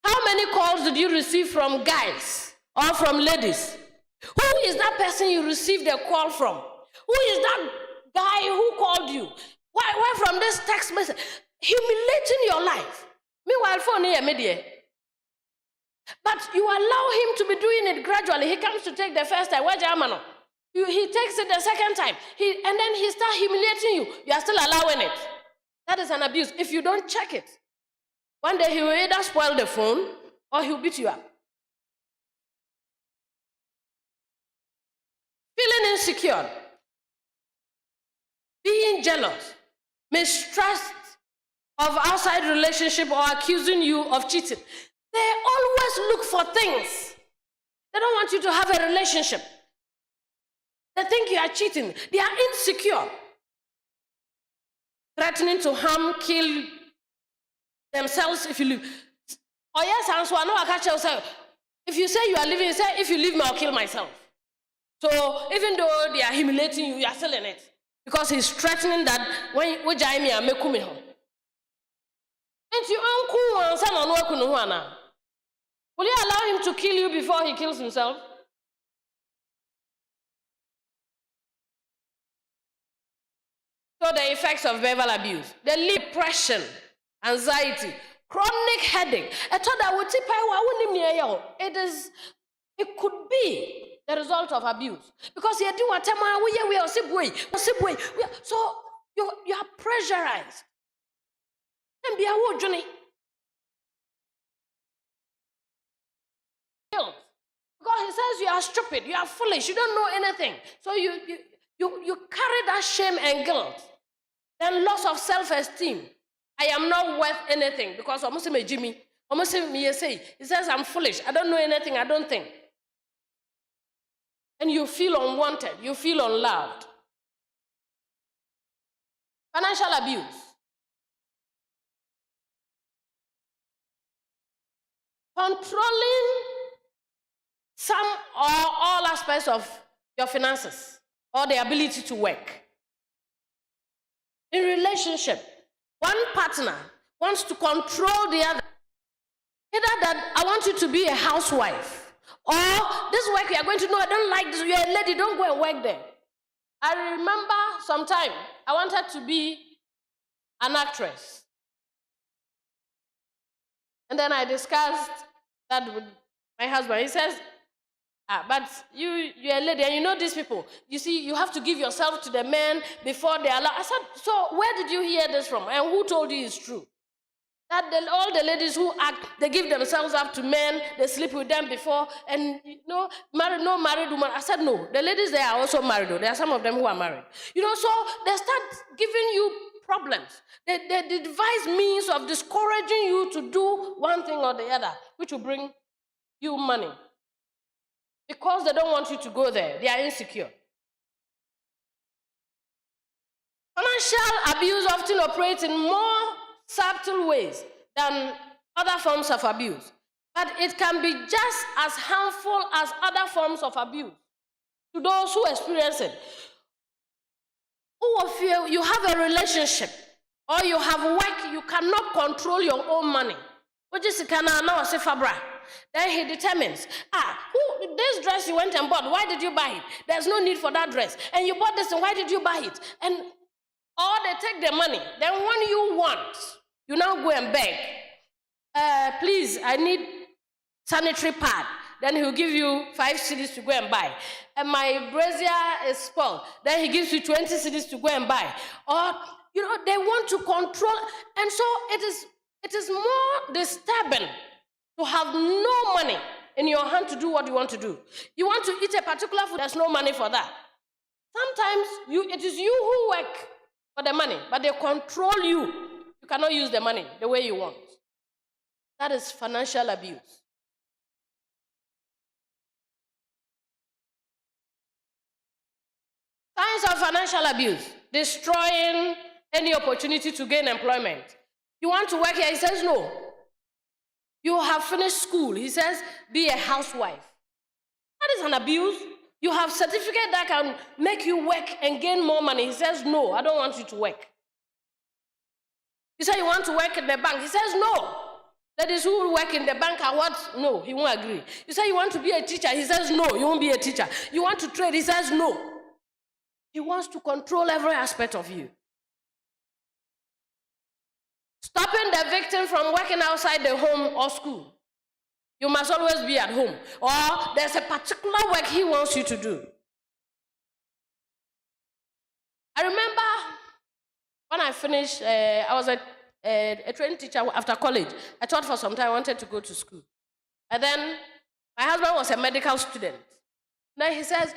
How many calls did you receive from guys or from ladies? Who is that person you received a call from? Who is that guy who called you? Why from this text message? Humiliating your life. Meanwhile, phone here, media. But you allow him to be doing it gradually. He comes to take the first time. He takes it the second time. And then he starts humiliating you. You are still allowing it. That is an abuse. If you don't check it, one day he will either spoil the phone or he'll beat you up. Feeling insecure, being jealous, mistrust of outside relationship or accusing you of cheating. They always look for things. They don't want you to have a relationship. They think you are cheating. They are insecure. Threatening to harm, kill themselves if you leave. Oh yes, answer. I know I catch yourself. If you say you are leaving, you say, if you leave me, I'll kill myself. So even though they are humiliating you, you are still in it. Because he's threatening that when Jaime are making me home. And you uncle and son on will you allow him to kill you before he kills himself? So the effects of verbal abuse, they lead depression, anxiety, chronic headache. It could be the result of abuse. Because you do what so you are pressurized. And be a journey. Because he says you are stupid, you are foolish, you don't know anything. So you carry that shame and guilt Then loss of self-esteem. I am not worth anything because almost me Jimmy, almost me say, he says I'm foolish. I don't know anything. I don't think. And you feel unwanted. You feel unloved. Financial abuse. Controlling some or all aspects of your finances or the ability to work. In relationship, one partner wants to control the other. Either that I want you to be a housewife, or this work you are going to know, I don't like this, you're a lady, don't go and work there. I remember sometime I wanted to be an actress. And then I discussed that with my husband. He says, but you're a lady and you know these people. You see, you have to give yourself to the men before they allow. I said, so where did you hear this from? And who told you it's true? That all the ladies who act, they give themselves up to men, they sleep with them before, and no married woman. I said, no, the ladies, they are also married, though. There are some of them who are married. So they start giving you problems. They devise means of discouraging you to do one thing or the other, which will bring you money. Because they don't want you to go there. They are insecure. Financial abuse often operates in more subtle ways than other forms of abuse. But it can be just as harmful as other forms of abuse to those who experience it. Who of you have a relationship or you have work, you cannot control your own money. Then he determines, this dress you went and bought, why did you buy it? There's no need for that dress. And you bought this, and why did you buy it? And or they take the money. Then when you want, you now go and beg. Please, I need sanitary pad. Then he'll give you 5 cedis to go and buy. And my brazier is spoiled. Then he gives you 20 cedis to go and buy. Or, they want to control. And so it is more disturbing to have no money in your hand to do what you want to do. You want to eat a particular food, there's no money for that. Sometimes it is you who work for the money, but they control you. You cannot use the money the way you want. That is financial abuse. Signs of financial abuse: destroying any opportunity to gain employment. You want to work here? He says no. You have finished school. He says, be a housewife. That is an abuse. You have certificate that can make you work and gain more money. He says, no, I don't want you to work. You say you want to work in the bank. He says, no. That is who work in the bank are what? No, he won't agree. You say you want to be a teacher. He says, no, you won't be a teacher. You want to trade. He says, no. He wants to control every aspect of you. Stopping the victim from working outside the home or school. You must always be at home. Or there's a particular work he wants you to do. I remember when I finished, I was a training teacher after college. I taught for some time, I wanted to go to school. And then my husband was a medical student. Then he says,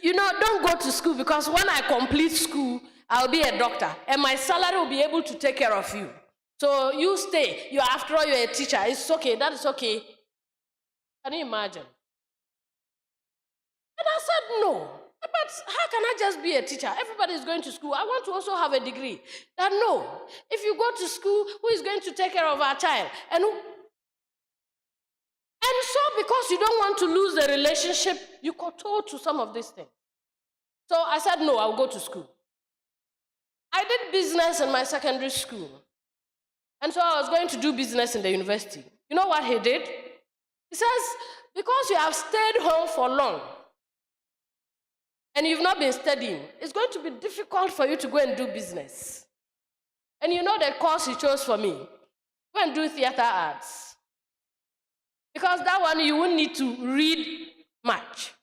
don't go to school because when I complete school, I'll be a doctor. And my salary will be able to take care of you. So you stay. After all, you're a teacher. It's okay. That is okay. Can you imagine? And I said, no. But how can I just be a teacher? Everybody is going to school. I want to also have a degree. That no. If you go to school, who is going to take care of our child? And so because you don't want to lose the relationship, you kowtow to some of these things. So I said, no, I'll go to school. I did business in my secondary school. And so I was going to do business in the university. You know what he did? He says, because you have stayed home for long and you've not been studying, it's going to be difficult for you to go and do business. And you know the course he chose for me? Go and do theater arts. Because that one you won't need to read much.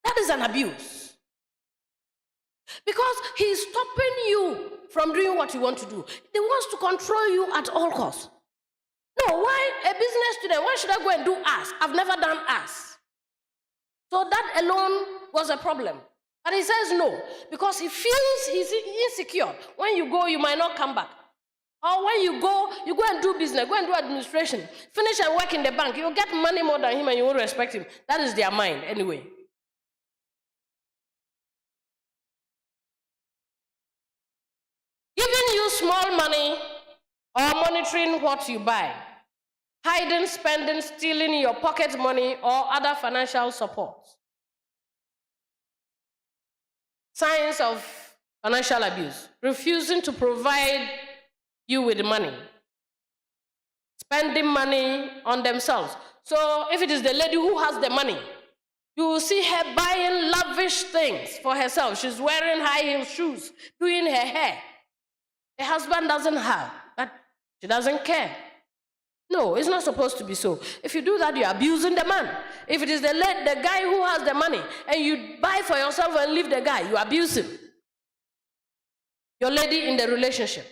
That is an abuse. Because he's stopping you from doing what you want to do. He wants to control you at all costs. No, why a business student? Why should I go and do arts? I've never done arts. So that alone was a problem. But he says no, because he feels he's insecure. When you go, you might not come back. Or when you go and do business, go and do administration, finish and work in the bank, you'll get money more than him and you won't respect him. That is their mind anyway. Giving you small money or monitoring what you buy, hiding, spending, stealing your pocket money or other financial support. Signs of financial abuse: refusing to provide you with money, spending money on themselves. So if it is the lady who has the money, you will see her buying lavish things for herself. She's wearing high heel shoes, doing her hair. The husband doesn't have, but she doesn't care. No, it's not supposed to be so. If you do that, you're abusing the man. If it is the guy who has the money and you buy for yourself and leave the guy, you abuse him. Your lady in the relationship.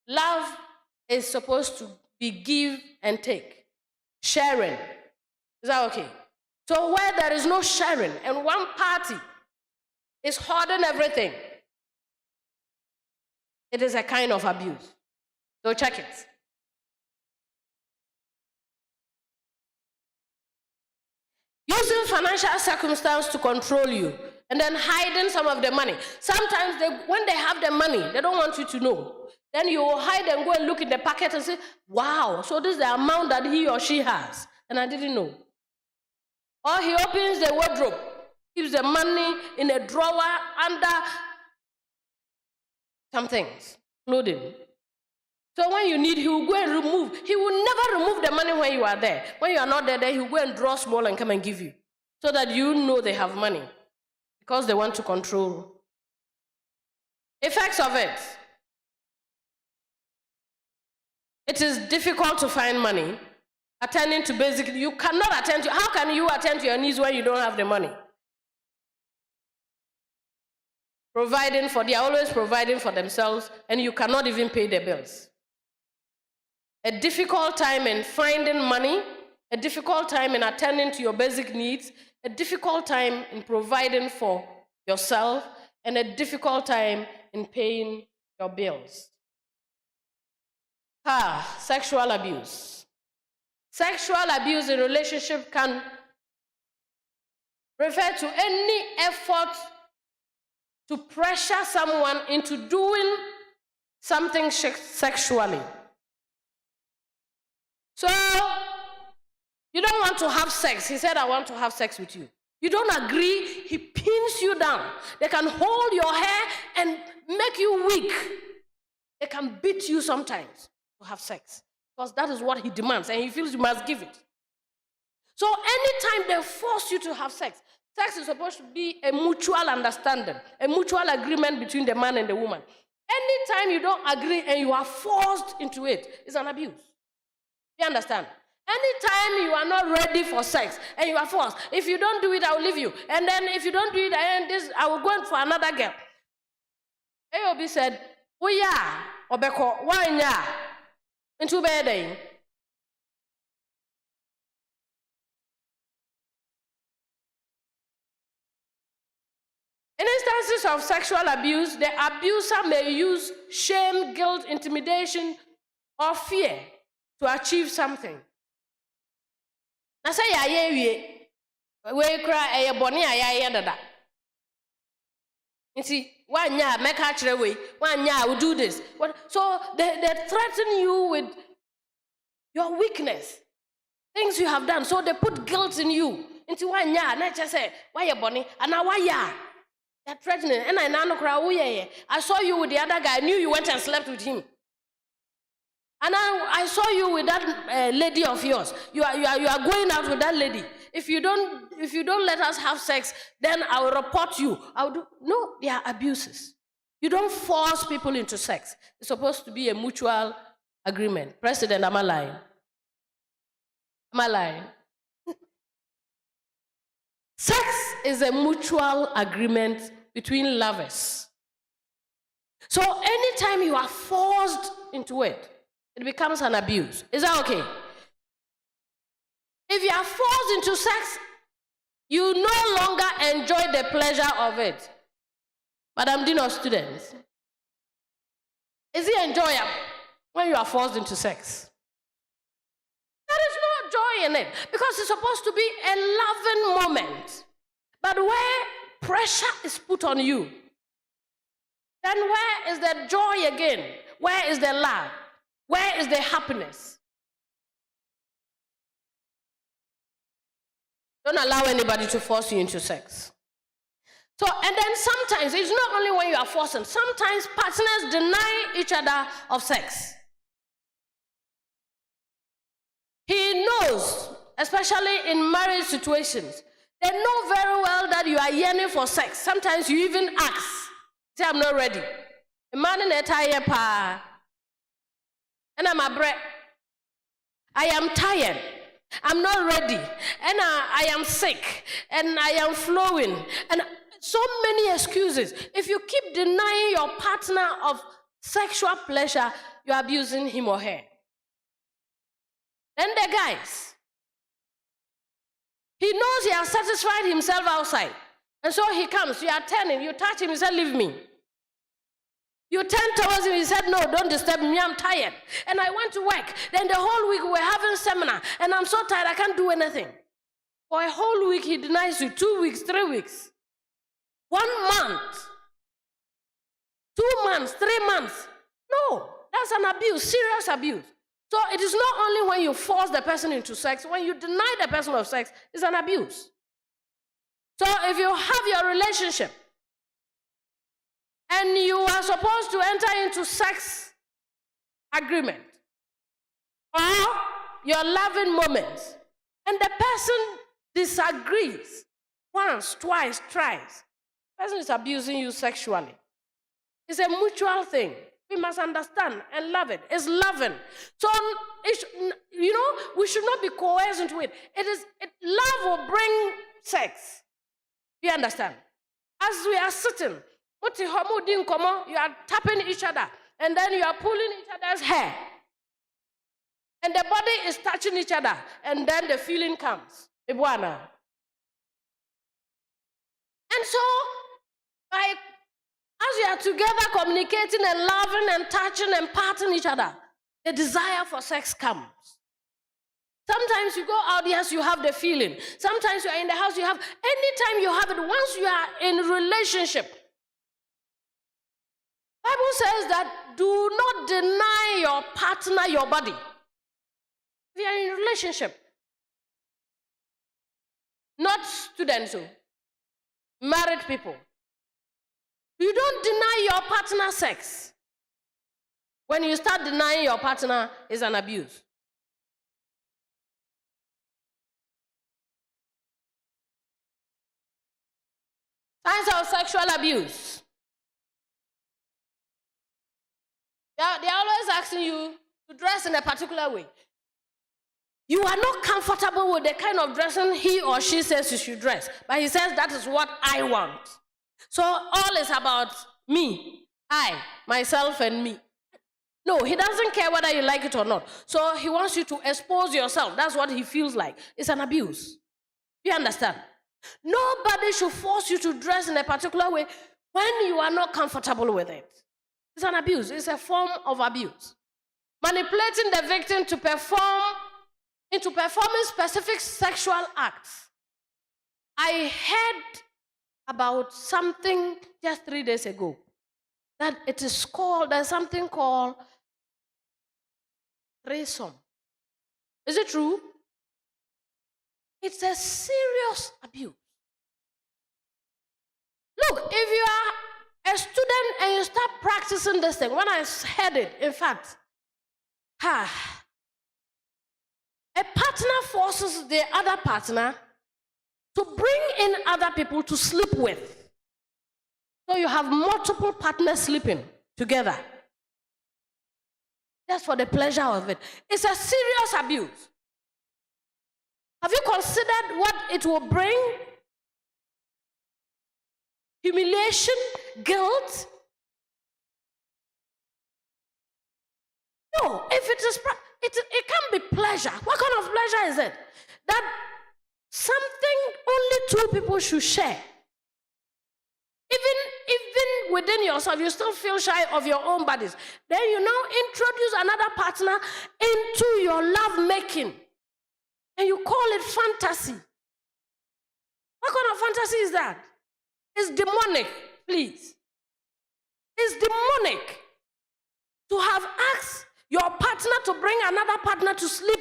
Love is supposed to be give and take. Sharing. Is that okay? So where there is no sharing and one party is hoarding everything, it is a kind of abuse. So check it. Using financial circumstance to control you and then hiding some of the money. Sometimes when they have the money, they don't want you to know. Then you will hide and go and look in the pocket and say, wow, so this is the amount that he or she has. And I didn't know. Or he opens the wardrobe, keeps the money in a drawer under some things, clothing. So when you need, he will go and remove. He will never remove the money when you are there. When you are not there, he will go and draw small and come and give you. So that you know they have money. Because they want to control. Effects of it. It is difficult to find money. Attending to basic, you cannot attend to, how can you attend to your needs when you don't have the money? They are always providing for themselves, and you cannot even pay their bills. A difficult time in finding money, a difficult time in attending to your basic needs, a difficult time in providing for yourself, and a difficult time in paying your bills. Sexual abuse. Sexual abuse in relationship can refer to any effort to pressure someone into doing something sexually. So, you don't want to have sex. He said, I want to have sex with you. You don't agree, he pins you down. They can hold your hair and make you weak. They can beat you sometimes to have sex. Because that is what he demands, and he feels you must give it. So anytime they force you to have sex, sex is supposed to be a mutual understanding, a mutual agreement between the man and the woman. Anytime you don't agree and you are forced into it, it's an abuse. You understand? Anytime you are not ready for sex and you are forced, if you don't do it, I will leave you. And then if you don't do it, I will go for another girl. AOB said, oh yeah, Obeko, why yeah? Into bed. In instances of sexual abuse, the abuser may use shame, guilt, intimidation, or fear to achieve something. I say, we cry a bonny, I dada. You see, one year, make catch away, 1 year, I will do this. So they threaten you with your weakness, things you have done. So they put guilt in you. Into 1 year, and I just say, why you bonny? And now why ya? They're threatening. And I now cry, oh yeah. I saw you with the other guy. I knew you went and slept with him. And I saw you with that lady of yours. You are going out with that lady. If you don't let us have sex, then I will report you. No, they are abuses. You don't force people into sex. It's supposed to be a mutual agreement. President, am I lying? Am I lying? Sex is a mutual agreement between lovers. So anytime you are forced into it, it becomes an abuse. Is that okay? If you are forced into sex, you no longer enjoy the pleasure of it. Madam Dean of Students, is it enjoyable when you are forced into sex? There is no joy in it because it's supposed to be a loving moment. But where pressure is put on you, then where is the joy again? Where is the love? Where is the happiness? Don't allow anybody to force you into sex. So, and then sometimes, it's not only when you are forcing, sometimes partners deny each other of sex. He knows, especially in marriage situations, they know very well that you are yearning for sex. Sometimes you even ask, say, I'm not ready. A man in a tire pa, and I'm a bread. I am tired. I'm not ready. And I am sick. And I am flowing. And so many excuses. If you keep denying your partner of sexual pleasure, you're abusing him or her. Then the guys, he knows he has satisfied himself outside. And so he comes, you are turning, you touch him, he said, leave me. You turn towards him, he said, no, don't disturb me, I'm tired. And I went to work. Then the whole week we were having seminar, and I'm so tired, I can't do anything. For a whole week, he denies you, 2 weeks, 3 weeks. 1 month. 2 months, 3 months. No, that's an abuse, serious abuse. So it is not only when you force the person into sex, when you deny the person of sex, it's an abuse. So if you have your relationship and you are supposed to enter into sex agreement or your loving moments, and the person disagrees once, twice, thrice, the person is abusing you sexually. It's a mutual thing. We must understand and love it. It's loving. So, we should not be coerced into it. Love will bring sex. You understand? As we are sitting, you are tapping each other, and then you are pulling each other's hair. And the body is touching each other, and then the feeling comes. And so, as you are together communicating and loving and touching and patting each other, the desire for sex comes. Sometimes you go out, yes, you have the feeling. Sometimes you are in the house, you have, anytime you have it, once you are in relationship. Bible says that do not deny your partner your body. We are in a relationship. Not students, married people. You don't deny your partner sex. When you start denying your partner, it's an abuse. Signs of sexual abuse. They're always asking you to dress in a particular way. You are not comfortable with the kind of dressing he or she says you should dress, but he says that is what I want. So all is about me, I, myself, and me. No, he doesn't care whether you like it or not. So he wants you to expose yourself. That's what he feels like. It's an abuse. You understand? Nobody should force you to dress in a particular way when you are not comfortable with it. It's an abuse. It's a form of abuse. Manipulating the victim to performing specific sexual acts. I heard about something just 3 days ago, that it is called, there's something called threesome. Is it true? It's a serious abuse. Look, if you are a student and you start practicing this thing, when I heard it, in fact, a partner forces the other partner to bring in other people to sleep with. So you have multiple partners sleeping together. Just for the pleasure of it. It's a serious abuse. Have you considered what it will bring? Humiliation, guilt? No, if it is, it can't be pleasure. What kind of pleasure is it? That something only two people should share. Even within yourself, you still feel shy of your own bodies. Then you now introduce another partner into your love making. And you call it fantasy. What kind of fantasy is that? It's demonic, please. It's demonic to have asked your partner to bring another partner to sleep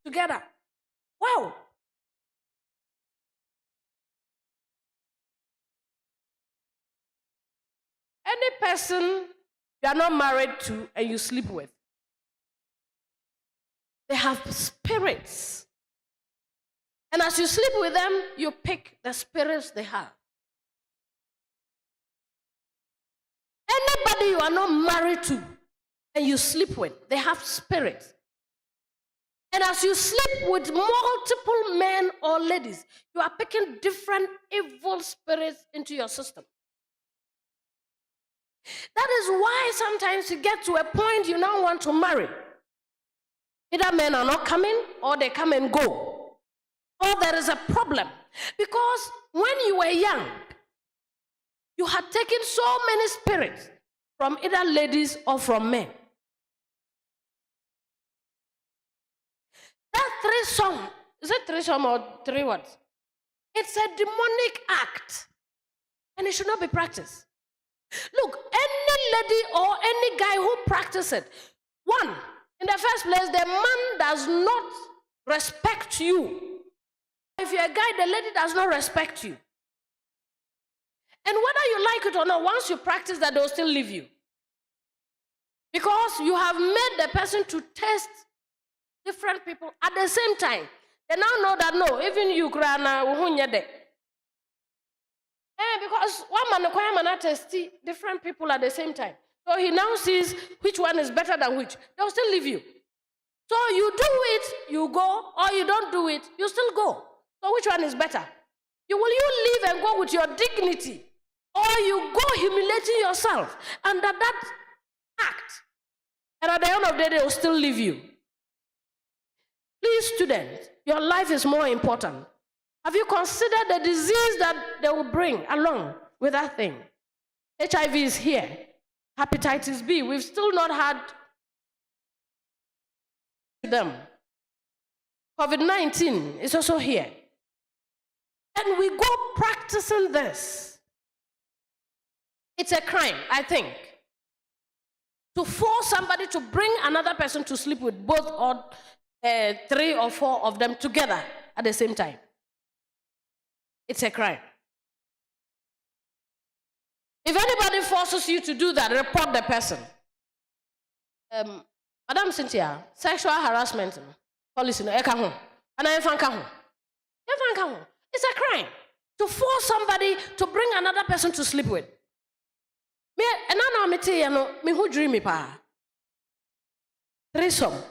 together. Wow. Any person you are not married to and you sleep with, they have spirits. And as you sleep with them, you pick the spirits they have. Anybody you are not married to and you sleep with, they have spirits. And as you sleep with multiple men or ladies, you are picking different evil spirits into your system. That is why sometimes you get to a point you now want to marry. Either men are not coming or they come and go. Or there is a problem. Because when you were young, you had taken so many spirits from either ladies or from men. That threesome, is it threesome or three words? It's a demonic act. And it should not be practiced. Look, any lady or any guy who practices it, one, in the first place, the man does not respect you. If you're a guy, the lady does not respect you. And whether you like it or not, once you practice that, they'll still leave you. Because you have made the person to test different people at the same time. They now know that no, even you, because one man test different people at the same time. So he now sees which one is better than which. They'll still leave you. So you do it, you go, or you don't do it, you still go. So which one is better? Will you leave and go with your dignity? Or you go humiliating yourself under that act? And at the end of the day, they will still leave you. Please, students, your life is more important. Have you considered the disease that they will bring along with that thing? HIV is here. Hepatitis B, we've still not had them. COVID-19 is also here. And we go practicing this. It's a crime, I think, to force somebody to bring another person to sleep with both or 3 or 4 of them together at the same time. It's a crime. If anybody forces you to do that, report the person. Madam Cynthia, sexual harassment policy no eka ho. Ana efan ka ho. Efan ka ho. It's a crime to force somebody to bring another person to sleep with. Me enana me te no me hu dream me pa. Threesome.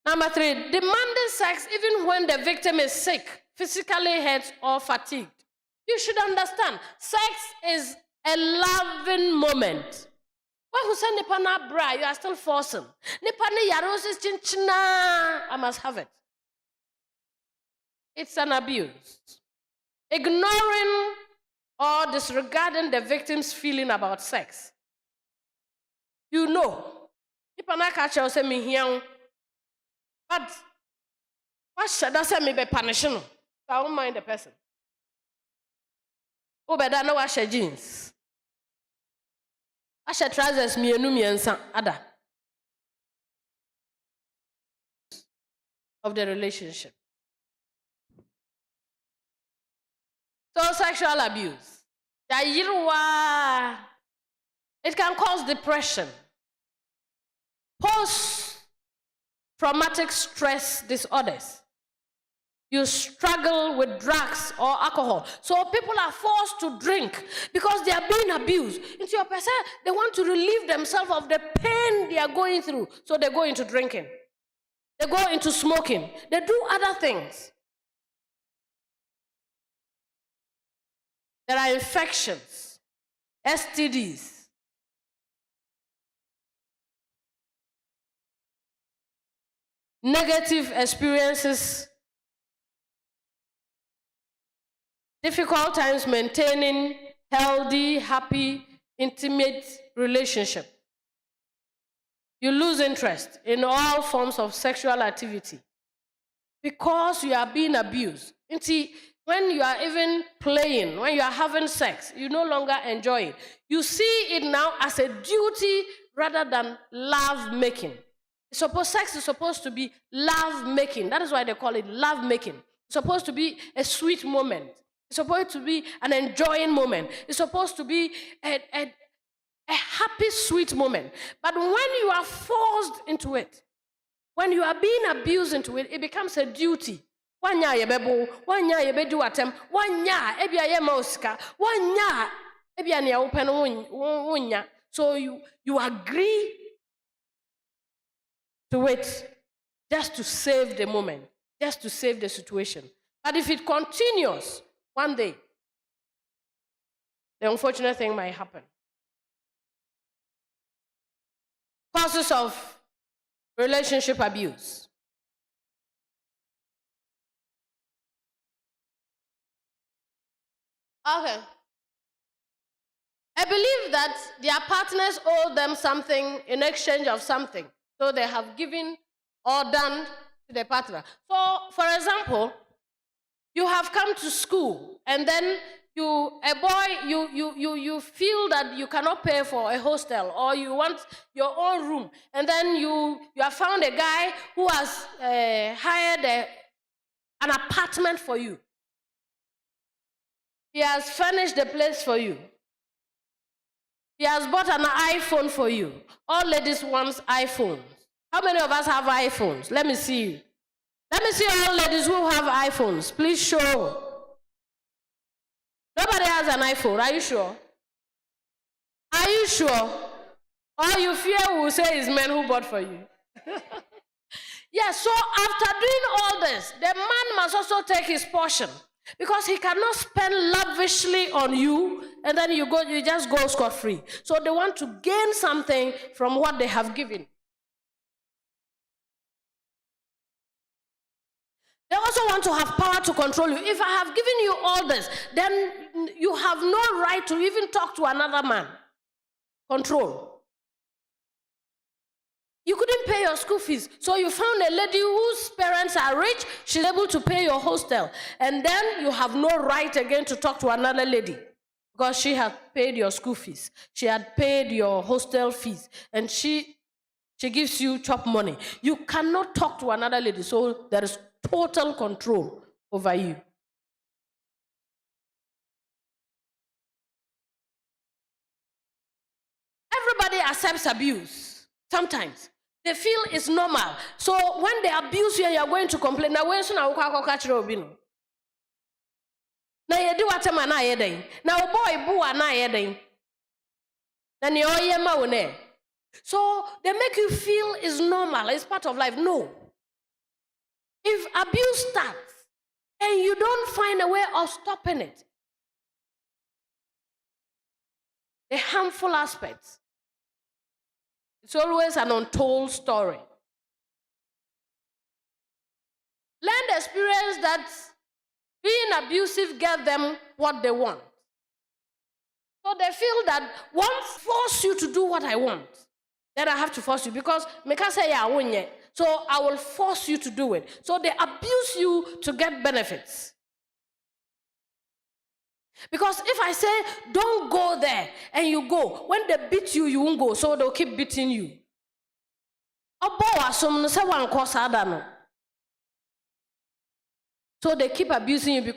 Number 3, demanding sex even when the victim is sick, physically hurt or fatigued. You should understand, sex is a loving moment. When you say nipa na bra, you are still forcing. Nipa ne yarosis chinchina, I must have it. It's an abuse. Ignoring or disregarding the victim's feeling about sex. You know, nipa na catch you say me here. But what should I say me be punishing? I won't mind the person. Oh, but I know wash your jeans. Wash your trousers, me and some other of the relationship. So sexual abuse. It can cause depression. Post-traumatic stress disorders. You struggle with drugs or alcohol. So people are forced to drink because they are being abused. Into your person, they want to relieve themselves of the pain they are going through. So they go into drinking. They go into smoking. They do other things. There are infections, STDs. Negative experiences difficult times maintaining healthy, happy, intimate relationship. You lose interest in all forms of sexual activity because you are being abused. You see, when you are even playing, when you are having sex, you no longer enjoy it. You see it now as a duty rather than love-making. Sex is supposed to be love-making. That is why they call it love-making. It's supposed to be a sweet moment. It's supposed to be an enjoying moment. It's supposed to be a happy, sweet moment. But when you are forced into it, when you are being abused into it, it becomes a duty. Wanya yebebo, wanya yebedu atem, wanya ebia ye mauska, wanya ebia ni open wonya. So you agree to it just to save the moment, just to save the situation. But if it continues, one day, the unfortunate thing might happen. Causes of relationship abuse. Okay. I believe that their partners owe them something in exchange of something. So they have given or done to their partner. So, for example, you have come to school and then you feel that you cannot pay for a hostel or you want your own room. And then you have found a guy who has hired an apartment for you. He has furnished the place for you. He has bought an iPhone for you. All ladies want iPhones. How many of us have iPhones? Let me see you. Let me see all ladies who have iPhones. Please show. Nobody has an iPhone. Are you sure? Are you sure? Or you fear we will say it's men who bought for you? Yes, so after doing all this, the man must also take his portion. Because he cannot spend lavishly on you and then you just go scot-free. So they want to gain something from what they have given. They also want to have power to control you. If I have given you all this, then you have no right to even talk to another man. Control. You couldn't pay your school fees. So you found a lady whose parents are rich. She's able to pay your hostel. And then you have no right again to talk to another lady because she had paid your school fees. She had paid your hostel fees. And she gives you chop money. You cannot talk to another lady. So there is total control over you. Everybody accepts abuse. Sometimes. They feel it's normal. So when they abuse you, you're going to complain. Now, when you catch Robin. Now, you do what I'm not. Now, boy, boo, I'm not. Then you're so they make you feel it's normal, it's part of life. No. If abuse starts and you don't find a way of stopping it, the harmful aspects, it's always an untold story. Learn the experience that being abusive gets them what they want. So they feel that once force you to do what I want, then I have to force you because Meka say I won't yet. So I will force you to do it. So they abuse you to get benefits. Because if I say, don't go there, and you go, when they beat you, you won't go, so they'll keep beating you. So they keep abusing you because